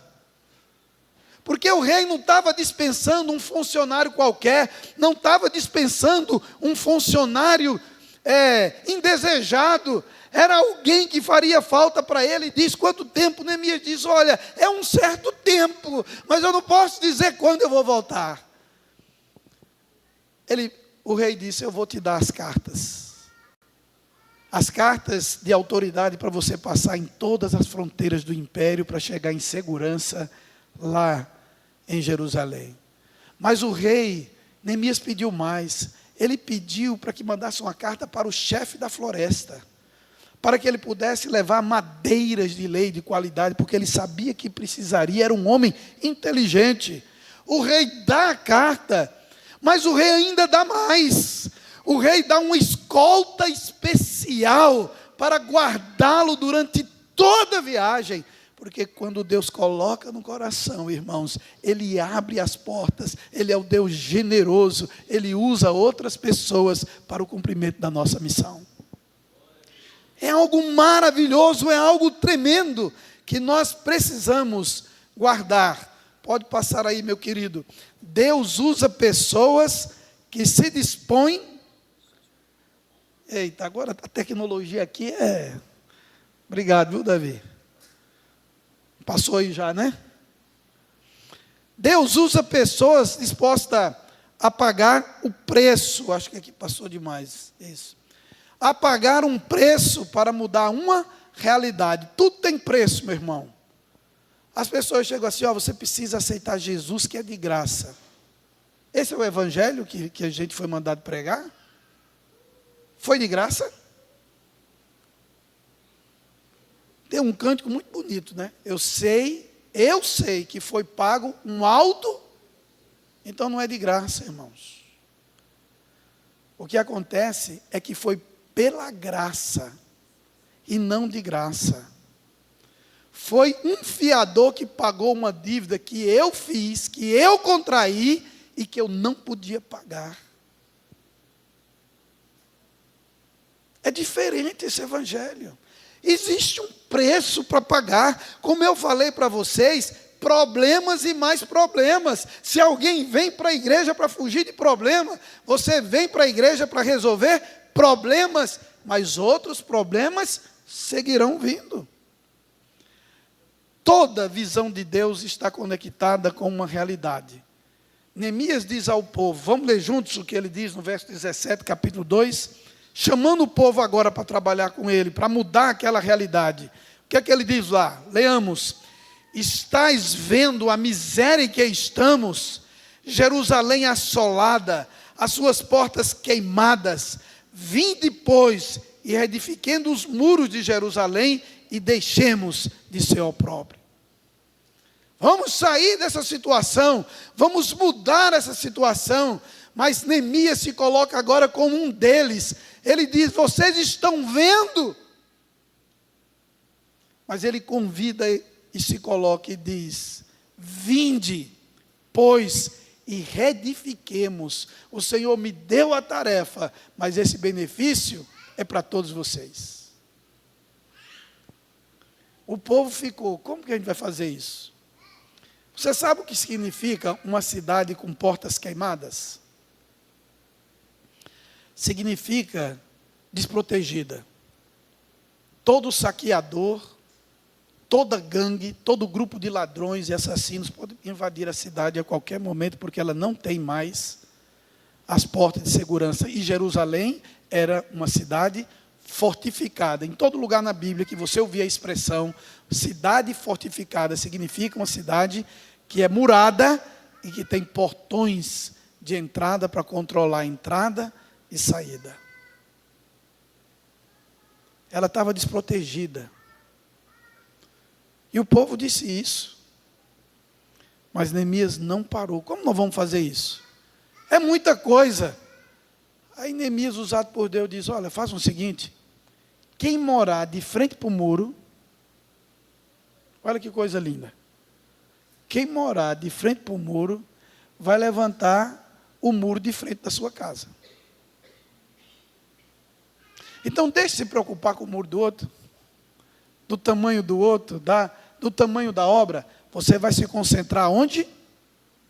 Porque o rei não estava dispensando um funcionário qualquer, não estava dispensando um funcionário indesejado, era alguém que faria falta para ele. Diz: quanto tempo? Neemias diz: olha, é um certo tempo, mas eu não posso dizer quando eu vou voltar. O rei disse: eu vou te dar as cartas. As cartas de autoridade para você passar em todas as fronteiras do império, para chegar em segurança lá em Jerusalém. Mas o rei, Neemias pediu mais. Ele pediu para que mandasse uma carta para o chefe da floresta, para que ele pudesse levar madeiras de lei de qualidade, porque ele sabia que precisaria, era um homem inteligente. O rei dá a carta, mas o rei ainda dá mais. O rei dá uma escolta especial para guardá-lo durante toda a viagem, porque quando Deus coloca no coração, irmãos, Ele abre as portas, Ele é o Deus generoso, Ele usa outras pessoas para o cumprimento da nossa missão. É algo maravilhoso, é algo tremendo, que nós precisamos guardar. Pode passar aí, meu querido. Deus usa pessoas que se dispõem. Eita, agora a tecnologia aqui é... Obrigado, viu, Davi? Passou aí já, né? Deus usa pessoas dispostas a pagar o preço. Acho que aqui passou demais. Isso. a pagar um preço para mudar uma realidade. Tudo tem preço, meu irmão. As pessoas chegam assim, você precisa aceitar Jesus, que é de graça. Esse é o evangelho que a gente foi mandado pregar? Foi de graça? Tem um cântico muito bonito, né? Eu sei que foi pago um alto, então não é de graça, irmãos. O que acontece é que foi pela graça e não de graça. Foi um fiador que pagou uma dívida que eu fiz, que eu contraí e que eu não podia pagar. É diferente esse evangelho. Existe um preço para pagar. Como eu falei para vocês, problemas e mais problemas. Se alguém vem para a igreja para fugir de problema, você vem para a igreja para resolver problemas, mas outros problemas seguirão vindo. Toda visão de Deus está conectada com uma realidade. Neemias diz ao povo, vamos ler juntos o que ele diz no verso 17, capítulo 2, chamando o povo agora para trabalhar com ele, para mudar aquela realidade. O que é que ele diz lá? Leamos. Estais vendo a miséria em que estamos, Jerusalém assolada, as suas portas queimadas. Vinde, pois, e reedifiquemos os muros de Jerusalém e deixemos de ser opróbrio. Vamos sair dessa situação, vamos mudar essa situação. Mas Neemias se coloca agora como um deles. Ele diz, vocês estão vendo? Mas ele convida e se coloca e diz, vinde, pois, e reedifiquemos. O Senhor me deu a tarefa, mas esse benefício é para todos vocês. O povo ficou, como que a gente vai fazer isso? Você sabe o que significa uma cidade com portas queimadas? Significa desprotegida. Todo saqueador, toda gangue, todo grupo de ladrões e assassinos pode invadir a cidade a qualquer momento, porque ela não tem mais as portas de segurança. E Jerusalém era uma cidade fortificada. Em todo lugar na Bíblia que você ouvir a expressão cidade fortificada, significa uma cidade que é murada e que tem portões de entrada para controlar a entrada e saída. Ela estava desprotegida. E o povo disse isso. Mas Neemias não parou. Como nós vamos fazer isso? É muita coisa. Aí Neemias, usado por Deus, diz, olha, faz o seguinte, quem morar de frente para o muro, olha que coisa linda. Quem morar de frente para o muro, vai levantar o muro de frente da sua casa. Então deixe de se preocupar com o muro do outro, do tamanho do outro, do tamanho da obra. Você vai se concentrar onde?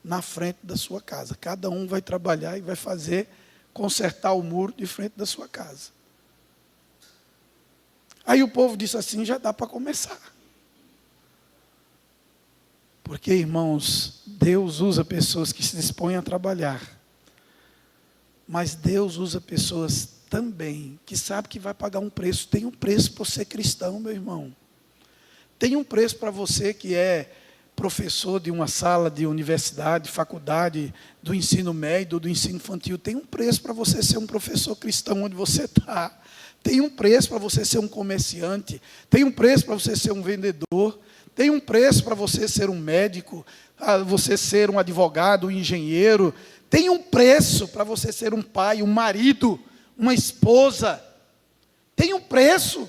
Na frente da sua casa. Cada um vai trabalhar e vai consertar o muro de frente da sua casa. Aí o povo disse assim, já dá para começar. Porque, irmãos, Deus usa pessoas que se dispõem a trabalhar. Mas Deus usa pessoas também que sabem que vai pagar um preço. Tem um preço para ser cristão, meu irmão. Tem um preço para você que é professor de uma sala de universidade, faculdade, do ensino médio, do ensino infantil. Tem um preço para você ser um professor cristão onde você está. Tem um preço para você ser um comerciante. Tem um preço para você ser um vendedor. Tem um preço para você ser um médico, você ser um advogado, um engenheiro. Tem um preço para você ser um pai, um marido, uma esposa. Tem um preço.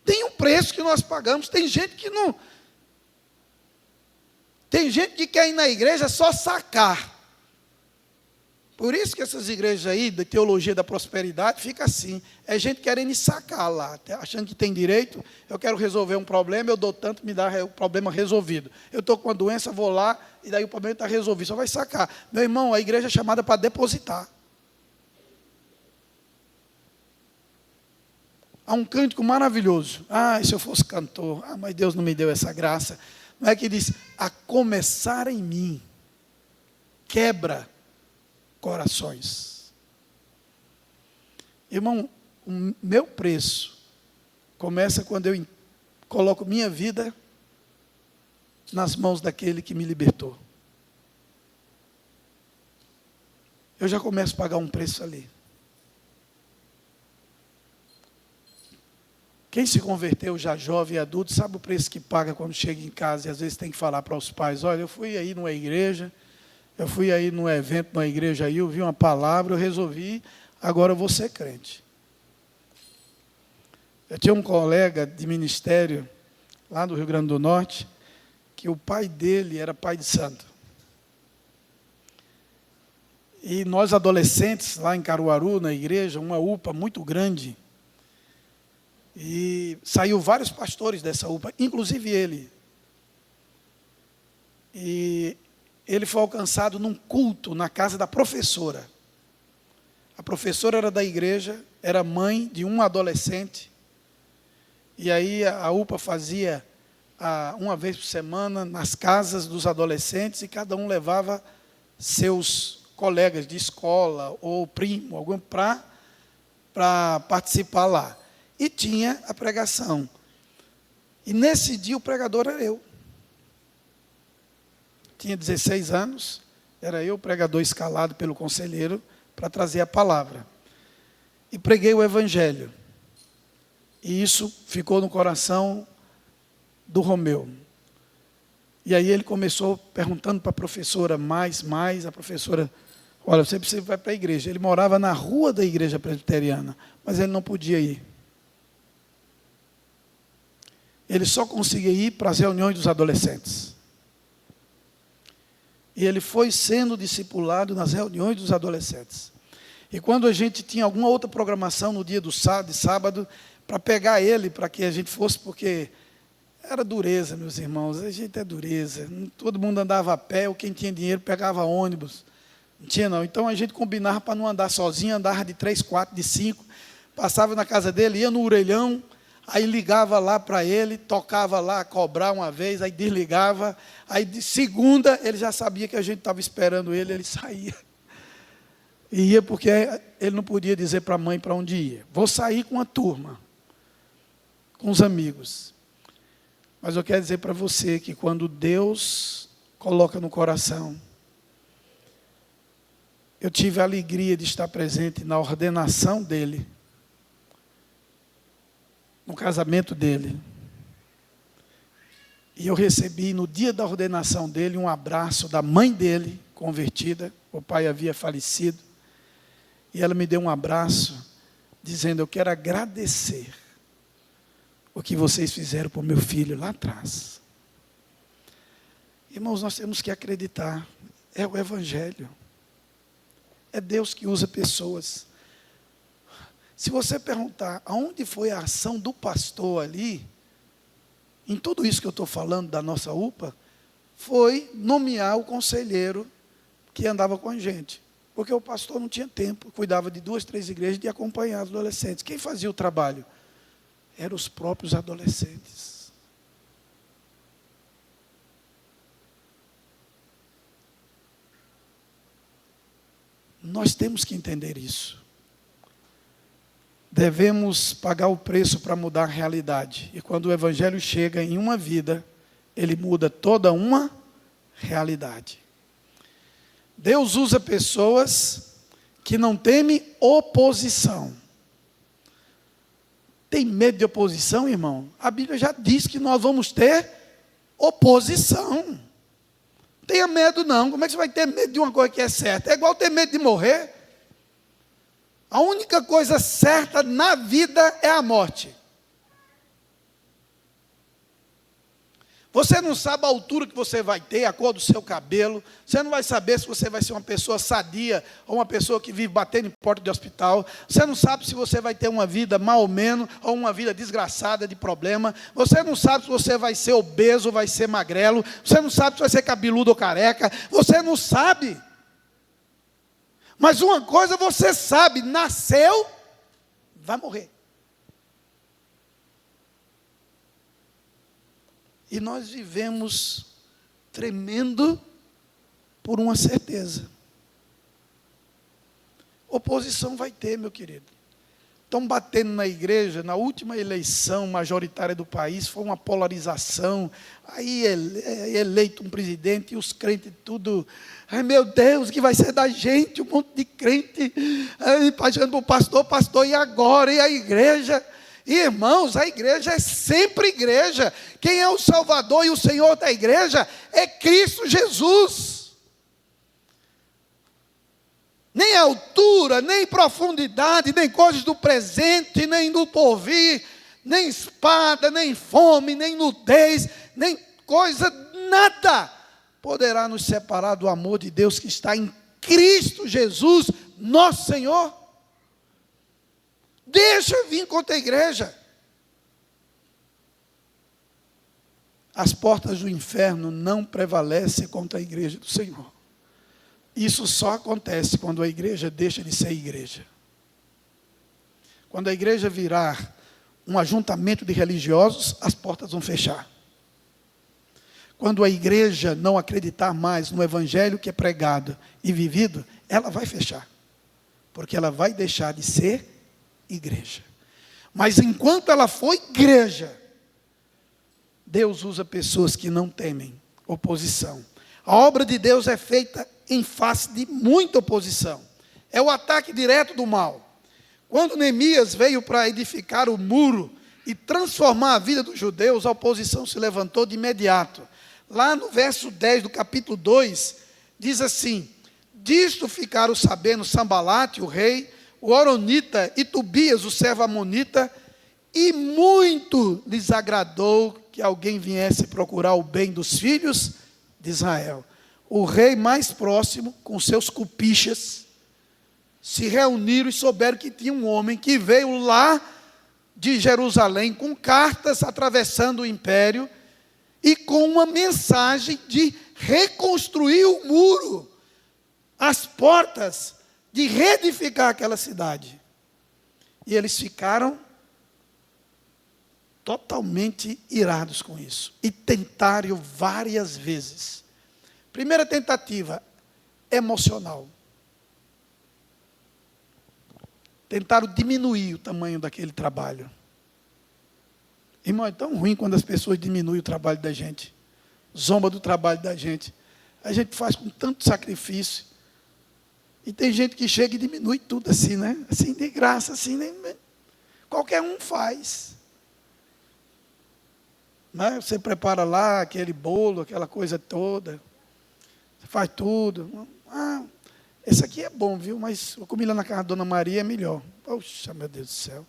Tem um preço que nós pagamos. Tem gente que não... Tem gente que quer ir na igreja só sacar. Por isso que essas igrejas aí, da teologia da prosperidade, fica assim. É gente querendo sacar lá, achando que tem direito. Eu quero resolver um problema, eu dou tanto, me dá o problema resolvido. Eu estou com uma doença, vou lá, e daí o problema está resolvido. Só vai sacar. Meu irmão, a igreja é chamada para depositar. Há um cântico maravilhoso. Ah, se eu fosse cantor. Ah, mas Deus não me deu essa graça. Não é que diz, a começar em mim, quebra corações. Irmão, o meu preço começa quando eu coloco minha vida nas mãos daquele que me libertou. Eu já começo a pagar um preço ali. Quem se converteu já jovem e adulto sabe o preço que paga quando chega em casa e às vezes tem que falar para os pais: olha, eu fui aí numa igreja, eu fui aí num evento, numa igreja aí, eu vi uma palavra, eu resolvi, agora eu vou ser crente. Eu tinha um colega de ministério lá do Rio Grande do Norte, que o pai dele era pai de santo. E nós adolescentes, lá em Caruaru, na igreja, uma UPA muito grande, e saiu vários pastores dessa UPA, inclusive ele. E ele foi alcançado num culto na casa da professora. A professora era da igreja, era mãe de um adolescente. E aí a UPA fazia uma vez por semana nas casas dos adolescentes, e cada um levava seus colegas de escola ou primo, algum para participar lá. E tinha a pregação. E nesse dia o pregador era eu. Tinha 16 anos, era eu o pregador escalado pelo conselheiro para trazer a palavra. E preguei o evangelho. E isso ficou no coração do Romeu. E aí ele começou perguntando para a professora mais, a professora: olha, você precisa ir para a igreja. Ele morava na rua da igreja presbiteriana, mas ele não podia ir. Ele só conseguia ir para as reuniões dos adolescentes. E ele foi sendo discipulado nas reuniões dos adolescentes. E quando a gente tinha alguma outra programação no dia de sábado, para pegar ele, para que a gente fosse, porque era dureza, meus irmãos, a gente é dureza. Todo mundo andava a pé, ou quem tinha dinheiro pegava ônibus. Não tinha não. Então a gente combinava para não andar sozinho, andava de 3, 4, de 5, passava na casa dele, ia no orelhão, aí ligava lá para ele, tocava lá, cobrar uma vez, aí desligava, aí de segunda ele já sabia que a gente estava esperando ele, ele saía. E ia porque ele não podia dizer para a mãe para onde ia. Vou sair com a turma, com os amigos. Mas eu quero dizer para você que quando Deus coloca no coração, eu tive a alegria de estar presente na ordenação dele, no casamento dele. E eu recebi no dia da ordenação dele um abraço da mãe dele, convertida, o pai havia falecido. E ela me deu um abraço, dizendo: eu quero agradecer o que vocês fizeram para o meu filho lá atrás. Irmãos, nós temos que acreditar, é o Evangelho. É Deus que usa pessoas. Se você perguntar aonde foi a ação do pastor ali, em tudo isso que eu estou falando da nossa UPA, foi nomear o conselheiro que andava com a gente. Porque o pastor não tinha tempo, cuidava de 2, 3 igrejas, de acompanhar os adolescentes. Quem fazia o trabalho? Eram os próprios adolescentes. Nós temos que entender isso. Devemos pagar o preço para mudar a realidade. E quando o Evangelho chega em uma vida, ele muda toda uma realidade. Deus usa pessoas que não temem oposição. Tem medo de oposição, irmão? A Bíblia já diz que nós vamos ter oposição. Não tenha medo não. Como é que você vai ter medo de uma coisa que é certa? É igual ter medo de morrer. A única coisa certa na vida é a morte. Você não sabe a altura que você vai ter, a cor do seu cabelo. Você não vai saber se você vai ser uma pessoa sadia ou uma pessoa que vive batendo em porta de hospital. Você não sabe se você vai ter uma vida mal ou menos ou uma vida desgraçada de problema. Você não sabe se você vai ser obeso ou vai ser magrelo. Você não sabe se vai ser cabeludo ou careca. Você não sabe. Mas uma coisa você sabe, nasceu, vai morrer. E nós vivemos tremendo por uma certeza. Oposição vai ter, meu querido. estão batendo na igreja. Na última eleição majoritária do país, foi uma polarização. Aí é eleito um presidente e os crentes tudo... Ai, meu Deus, o que vai ser da gente? Um monte de crente. Aí, chegando para o pastor, e agora? E a igreja? E, irmãos, a igreja é sempre igreja. Quem é o Salvador e o Senhor da igreja é Cristo Jesus. Nem altura, nem profundidade, nem coisas do presente, nem do porvir, nem espada, nem fome, nem nudez, nem coisa, nada poderá nos separar do amor de Deus que está em Cristo Jesus, nosso Senhor. Deixa vir contra a igreja. As portas do inferno não prevalecem contra a igreja do Senhor. Isso só acontece quando a igreja deixa de ser igreja. Quando a igreja virar um ajuntamento de religiosos, as portas vão fechar. Quando a igreja não acreditar mais no evangelho que é pregado e vivido, ela vai fechar. Porque ela vai deixar de ser igreja. Mas enquanto ela for igreja, Deus usa pessoas que não temem oposição. A obra de Deus é feita em face de muita oposição. É o ataque direto do mal. Quando Neemias veio para edificar o muro e transformar a vida dos judeus, a oposição se levantou de imediato. Lá no verso 10 do capítulo 2, diz assim: disto ficaram sabendo Sambalate, o rei, o Horonita e Tobias, o servo amonita, e muito lhes agradou que alguém viesse procurar o bem dos filhos de Israel. O rei mais próximo, com seus cupichas, se reuniram e souberam que tinha um homem que veio lá de Jerusalém com cartas atravessando o império e com uma mensagem de reconstruir o muro, as portas, de reedificar aquela cidade. E eles ficaram totalmente irados com isso. E tentaram várias vezes. Primeira tentativa, emocional. Tentaram diminuir o tamanho daquele trabalho. Irmão, é tão ruim quando as pessoas diminuem o trabalho da gente. Zomba do trabalho da gente. A gente faz com tanto sacrifício. E tem gente que chega e diminui tudo assim, né? Assim, de graça, assim, né? Qualquer um faz. Né? Você prepara lá aquele bolo, aquela coisa toda. Você faz tudo. Ah, esse aqui é bom, viu? Mas eu comi lá na casa da Dona Maria, é melhor. Poxa, meu Deus do céu.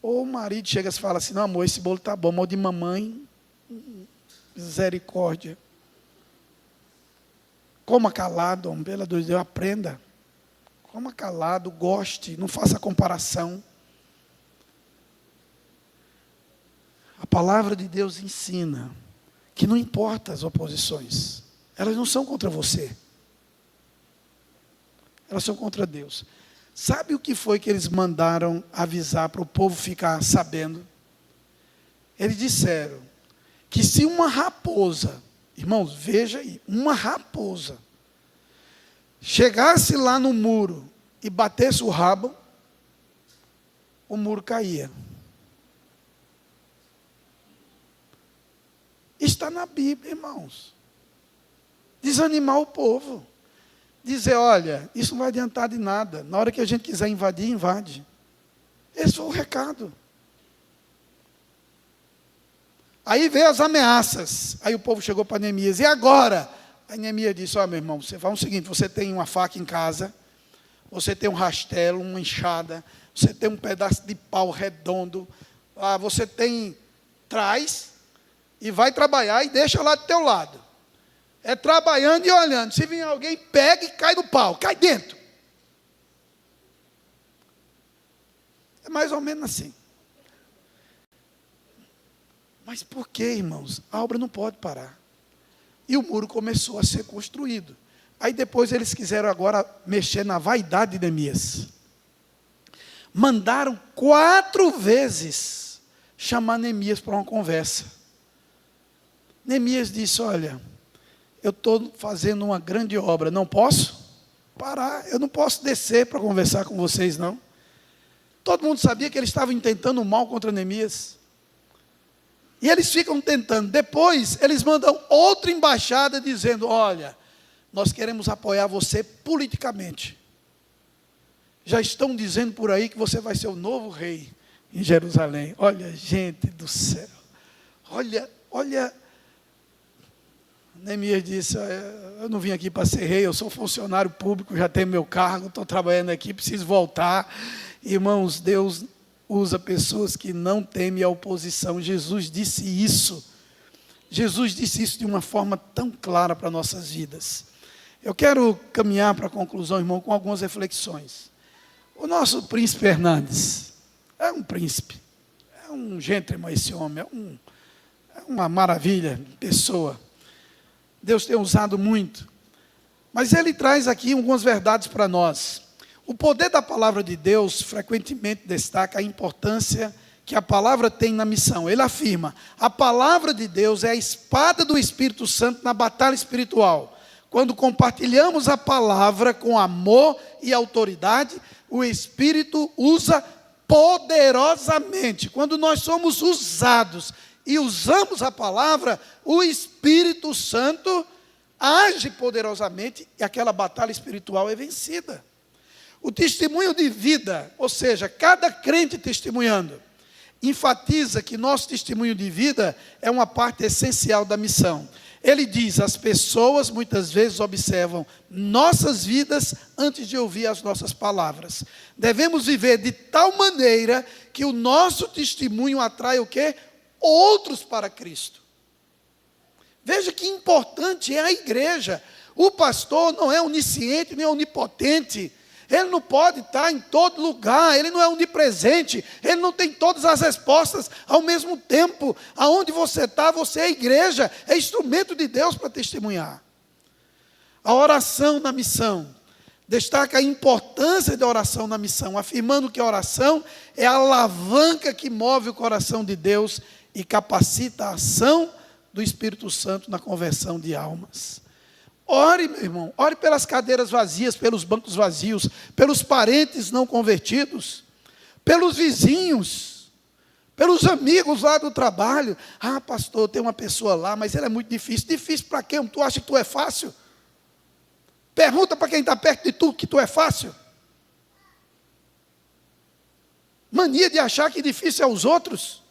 Ou o marido chega e fala assim: não, amor, esse bolo está bom, mas o de mamãe, misericórdia. Coma calado, homem, pelo Deus de Deus, aprenda. Coma calado, goste, não faça comparação. A palavra de Deus ensina que não importa as oposições, elas não são contra você. Elas são contra Deus. Sabe o que foi que eles mandaram avisar para o povo ficar sabendo? Eles disseram que se uma raposa, irmãos, veja aí, uma raposa chegasse lá no muro e batesse o rabo, o muro caía. Está na Bíblia, irmãos. Desanimar o povo. Dizer, olha, isso não vai adiantar de nada. Na hora que a gente quiser invadir, invade. Esse foi o recado. Aí veio as ameaças. Aí o povo chegou para Neemias. E agora? Aí Neemias disse, ó, meu irmão, você faz o seguinte, você tem uma faca em casa, você tem um rastelo, uma enxada, você tem um pedaço de pau redondo, você tem, traz e vai trabalhar e deixa lá do teu lado. É trabalhando e olhando. Se vir alguém, pega e cai no pau. Cai dentro. É mais ou menos assim. Mas por que, irmãos? A obra não pode parar. E o muro começou a ser construído. Aí depois eles quiseram agora mexer na vaidade de Neemias. Mandaram 4 vezes chamar Neemias para uma conversa. Neemias disse, olha, eu estou fazendo uma grande obra, não posso parar, eu não posso descer para conversar com vocês, não. Todo mundo sabia que eles estavam intentando mal contra Neemias. E eles ficam tentando. Depois, eles mandam outra embaixada dizendo: olha, nós queremos apoiar você politicamente. Já estão dizendo por aí que você vai ser o novo rei em Jerusalém. Olha, gente do céu. Olha. Neemias disse: eu não vim aqui para ser rei, eu sou funcionário público, já tenho meu cargo, estou trabalhando aqui, preciso voltar. Irmãos, Deus usa pessoas que não temem a oposição. Jesus disse isso. Jesus disse isso de uma forma tão clara para nossas vidas. Eu quero caminhar para a conclusão, irmão, com algumas reflexões. O nosso príncipe Hernandes é um príncipe, é um gentleman esse homem, é uma maravilha de pessoa. Deus tem usado muito. Mas ele traz aqui algumas verdades para nós. O poder da palavra de Deus frequentemente destaca a importância que a palavra tem na missão. Ele afirma: a palavra de Deus é a espada do Espírito Santo na batalha espiritual. Quando compartilhamos a palavra com amor e autoridade, o Espírito usa poderosamente. Quando nós somos usados e usamos a palavra, o Espírito Santo age poderosamente e aquela batalha espiritual é vencida. O testemunho de vida, ou seja, cada crente testemunhando, enfatiza que nosso testemunho de vida é uma parte essencial da missão. Ele diz: as pessoas muitas vezes observam nossas vidas antes de ouvir as nossas palavras. Devemos viver de tal maneira que o nosso testemunho atrai o quê? Outros para Cristo. Veja que importante é a igreja. O pastor não é onisciente nem onipotente. Ele não pode estar em todo lugar, ele não é onipresente, ele não tem todas as respostas ao mesmo tempo. Aonde você está, você é igreja, é instrumento de Deus para testemunhar. A oração na missão destaca a importância da oração na missão, afirmando que a oração é a alavanca que move o coração de Deus e capacita a ação do Espírito Santo na conversão de almas. Ore, meu irmão, ore pelas cadeiras vazias, pelos bancos vazios, pelos parentes não convertidos, pelos vizinhos, pelos amigos lá do trabalho. Ah, pastor, tem uma pessoa lá, mas ela é muito difícil. Difícil para quê? Tu acha que tu é fácil? Pergunta para quem está perto de tu que tu é fácil. Mania de achar que difícil é os outros.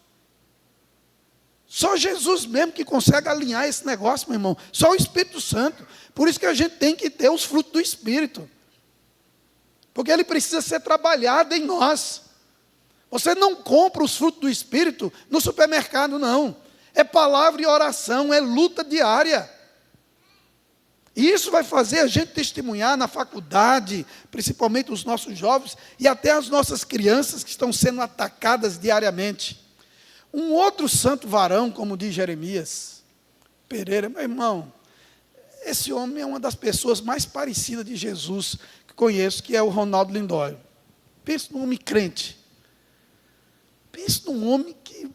Só Jesus mesmo que consegue alinhar esse negócio, meu irmão. Só o Espírito Santo. Por isso que a gente tem que ter os frutos do Espírito. Porque ele precisa ser trabalhado em nós. Você não compra os frutos do Espírito no supermercado, não. É palavra e oração, é luta diária. E isso vai fazer a gente testemunhar na faculdade, principalmente os nossos jovens, e até as nossas crianças que estão sendo atacadas diariamente. Um outro santo varão, como diz Jeremias Pereira, meu irmão, esse homem é uma das pessoas mais parecidas de Jesus que conheço, que é o Ronaldo Lindóio. Pense num homem crente. Pense num homem que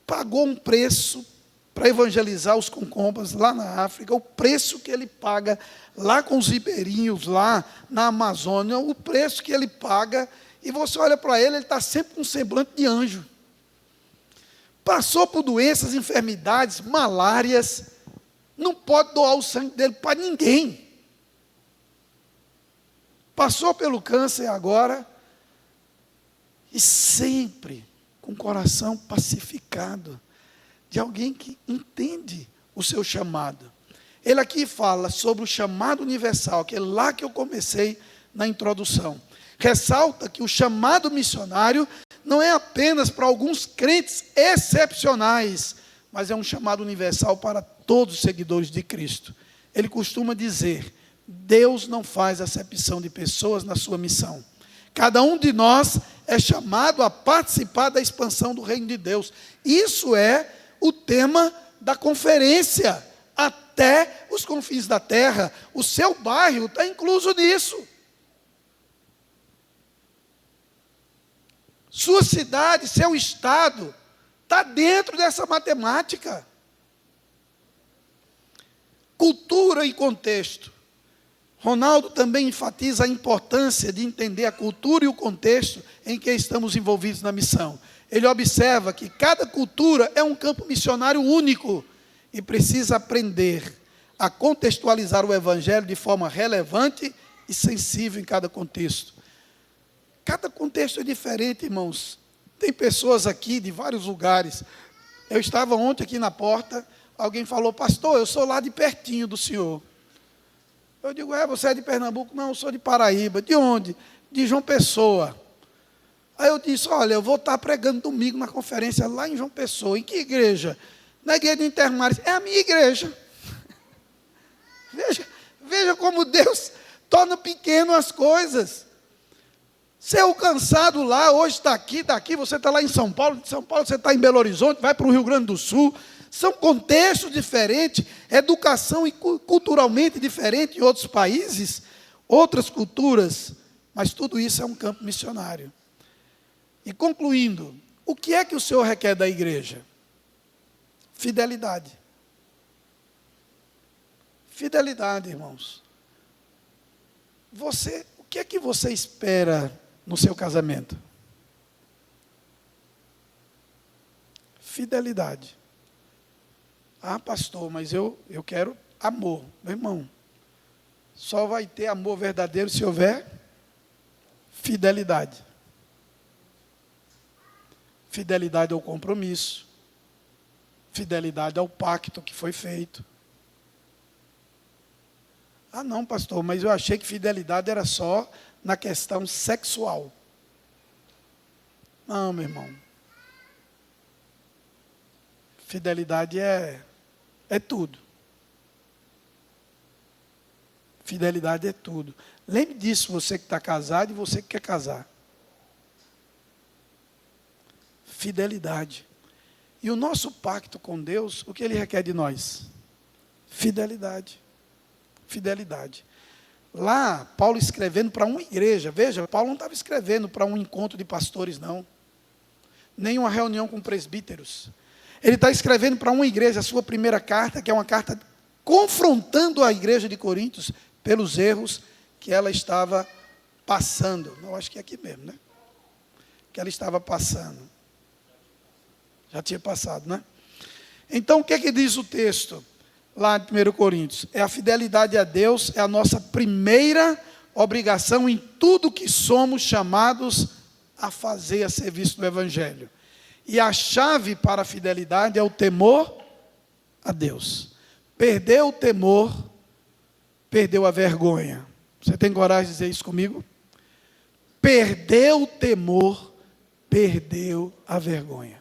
pagou um preço para evangelizar os concombas lá na África, o preço que ele paga lá com os ribeirinhos, lá na Amazônia, o preço que ele paga, e você olha para ele está sempre com um semblante de anjo. Passou por doenças, enfermidades, malárias, não pode doar o sangue dele para ninguém. Passou pelo câncer agora, e sempre com o coração pacificado, de alguém que entende o seu chamado. Ele aqui fala sobre o chamado universal, que é lá que eu comecei na introdução. Ressalta que o chamado missionário não é apenas para alguns crentes excepcionais, mas é um chamado universal para todos os seguidores de Cristo. Ele costuma dizer: Deus não faz acepção de pessoas na sua missão. Cada um de nós é chamado a participar da expansão do reino de Deus. Isso é o tema da conferência, até os confins da terra. O seu bairro está incluso nisso. Sua cidade, seu estado, está dentro dessa matemática. Cultura e contexto. Ronaldo também enfatiza a importância de entender a cultura e o contexto em que estamos envolvidos na missão. Ele observa que cada cultura é um campo missionário único e precisa aprender a contextualizar o Evangelho de forma relevante e sensível em cada contexto. Cada contexto é diferente, irmãos. Tem pessoas aqui de vários lugares. Eu estava ontem aqui na porta, alguém falou: pastor, eu sou lá de pertinho do senhor. Eu digo: você é de Pernambuco? Não, eu sou de Paraíba. De onde? De João Pessoa. Aí eu disse: olha, eu vou estar pregando domingo na conferência lá em João Pessoa. Em que igreja? Na igreja de Intermares. É a minha igreja. Veja como Deus torna pequeno as coisas. Ser alcançado lá, hoje está aqui, daqui você está lá em São Paulo, de São Paulo você está em Belo Horizonte, vai para o Rio Grande do Sul. São contextos diferentes, educação e culturalmente diferente em outros países, outras culturas, mas tudo isso é um campo missionário. E concluindo, o que é que o Senhor requer da igreja? Fidelidade. Fidelidade, irmãos. O que é que você espera no seu casamento? Fidelidade. Ah, pastor, mas eu quero amor. Meu irmão, só vai ter amor verdadeiro se houver fidelidade. Fidelidade ao compromisso. Fidelidade ao pacto que foi feito. Ah, não, pastor, mas eu achei que fidelidade era só na questão sexual. Não, meu irmão. Fidelidade é tudo. Fidelidade é tudo. Lembre disso, você que está casado e você que quer casar. Fidelidade. E o nosso pacto com Deus, o que Ele requer de nós? Fidelidade. Fidelidade. Lá, Paulo escrevendo para uma igreja. Veja, Paulo não estava escrevendo para um encontro de pastores, não. Nem uma reunião com presbíteros. Ele está escrevendo para uma igreja, a sua primeira carta, que é uma carta confrontando a igreja de Coríntios pelos erros que ela estava passando. Não, acho que é aqui mesmo, né? Que ela estava passando. Já tinha passado, né? Então, o que é que diz o texto lá de 1 Coríntios? A fidelidade a Deus é a nossa primeira obrigação em tudo que somos chamados a fazer a serviço do Evangelho. E a chave para a fidelidade é o temor a Deus. Perdeu o temor, perdeu a vergonha. Você tem coragem de dizer isso comigo? Perdeu o temor, perdeu a vergonha.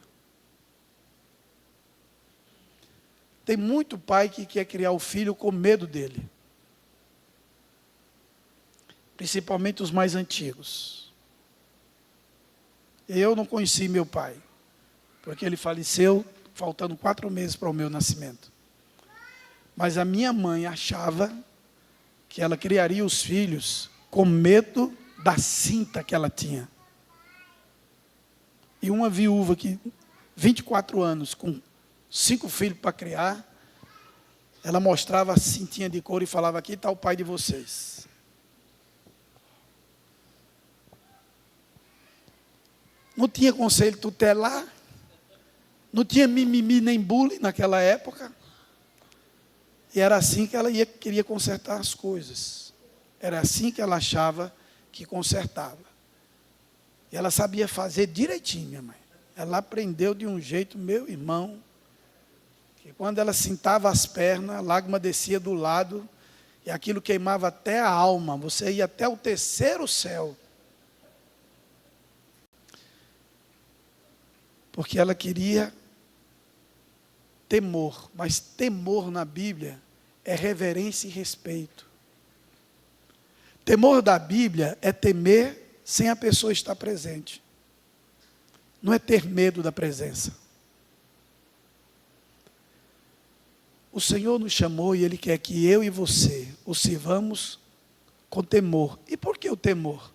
Tem muito pai que quer criar o filho com medo dele. Principalmente os mais antigos. Eu não conheci meu pai, porque ele faleceu faltando 4 meses para o meu nascimento. Mas a minha mãe achava que ela criaria os filhos com medo da cinta que ela tinha. E uma viúva que, 24 anos, com 5 filhos para criar, ela mostrava a cintinha de couro e falava: aqui está o pai de vocês. Não tinha conselho tutelar, não tinha mimimi nem bullying naquela época. E era assim que ela queria consertar as coisas. Era assim que ela achava que consertava. E ela sabia fazer direitinho, minha mãe. Ela aprendeu de um jeito, meu irmão, que quando ela sentava as pernas, a lágrima descia do lado, e aquilo queimava até a alma. Você ia até o 3º céu. Porque ela queria temor, mas temor na Bíblia é reverência e respeito. Temor da Bíblia é temer sem a pessoa estar presente. Não é ter medo da presença. O Senhor nos chamou e Ele quer que eu e você o sirvamos com temor. E por que o temor?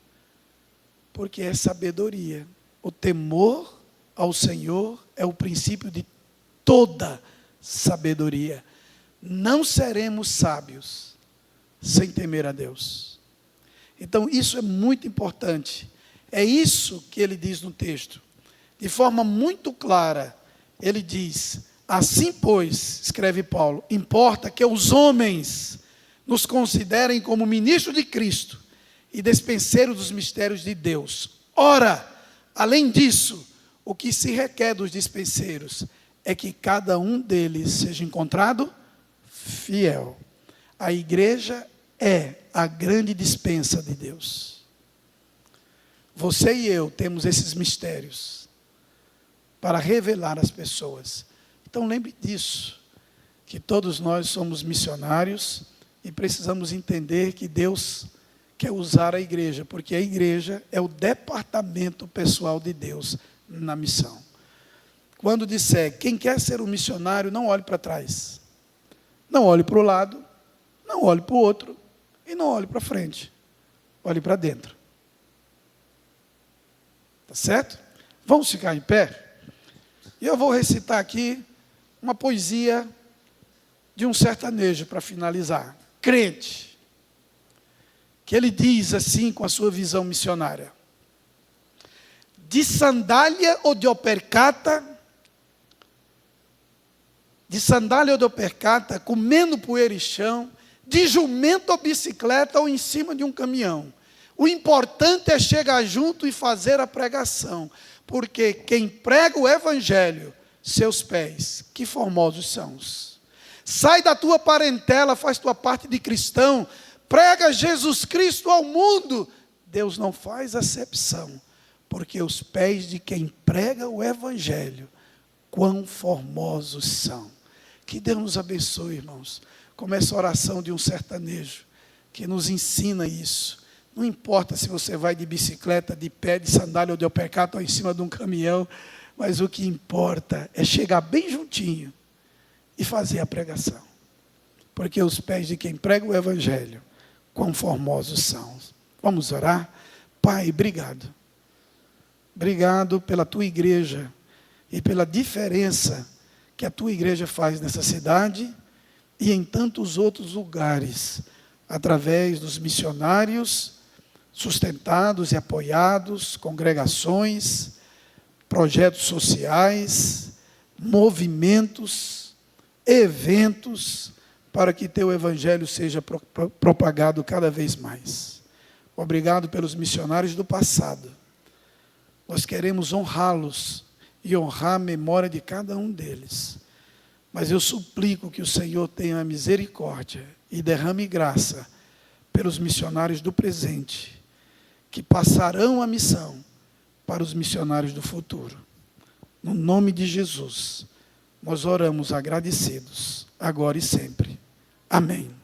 Porque é sabedoria. O temor ao Senhor é o princípio de toda sabedoria. Não seremos sábios sem temer a Deus. Então, isso é muito importante. É isso que ele diz no texto. De forma muito clara, ele diz: assim, pois, escreve Paulo, importa que os homens nos considerem como ministros de Cristo e dispenseiros dos mistérios de Deus. Ora, além disso, o que se requer dos dispenseiros é que cada um deles seja encontrado fiel. A igreja é a grande dispensa de Deus. Você e eu temos esses mistérios para revelar às pessoas. Então lembre disso, que todos nós somos missionários e precisamos entender que Deus quer usar a igreja, porque a igreja é o departamento pessoal de Deus na missão. Quando disser, quem quer ser um missionário, não olhe para trás. Não olhe para o lado, não olhe para o outro e não olhe para frente. Olhe para dentro. Tá certo? Vamos ficar em pé? E eu vou recitar aqui uma poesia de um sertanejo para finalizar. Crente. Que ele diz assim com a sua visão missionária: de sandália ou de opercata, comendo poeira e chão, de jumento ou bicicleta ou em cima de um caminhão. O importante é chegar junto e fazer a pregação, porque quem prega o evangelho, seus pés, que formosos são. Sai da tua parentela, faz tua parte de cristão, prega Jesus Cristo ao mundo. Deus não faz acepção, porque os pés de quem prega o evangelho, quão formosos são. Que Deus nos abençoe, irmãos. Como essa oração de um sertanejo, que nos ensina isso. Não importa se você vai de bicicleta, de pé, de sandália ou de opercata ou em cima de um caminhão, mas o que importa é chegar bem juntinho e fazer a pregação. Porque os pés de quem prega o evangelho, quão formosos são. Vamos orar? Pai, obrigado. Obrigado pela tua igreja e pela diferença que a tua igreja faz nessa cidade e em tantos outros lugares, através dos missionários sustentados e apoiados, congregações, projetos sociais, movimentos, eventos, para que teu evangelho seja propagado cada vez mais. Obrigado pelos missionários do passado. Nós queremos honrá-los e honrar a memória de cada um deles. Mas eu suplico que o Senhor tenha misericórdia e derrame graça pelos missionários do presente, que passarão a missão para os missionários do futuro. No nome de Jesus, nós oramos agradecidos, agora e sempre. Amém.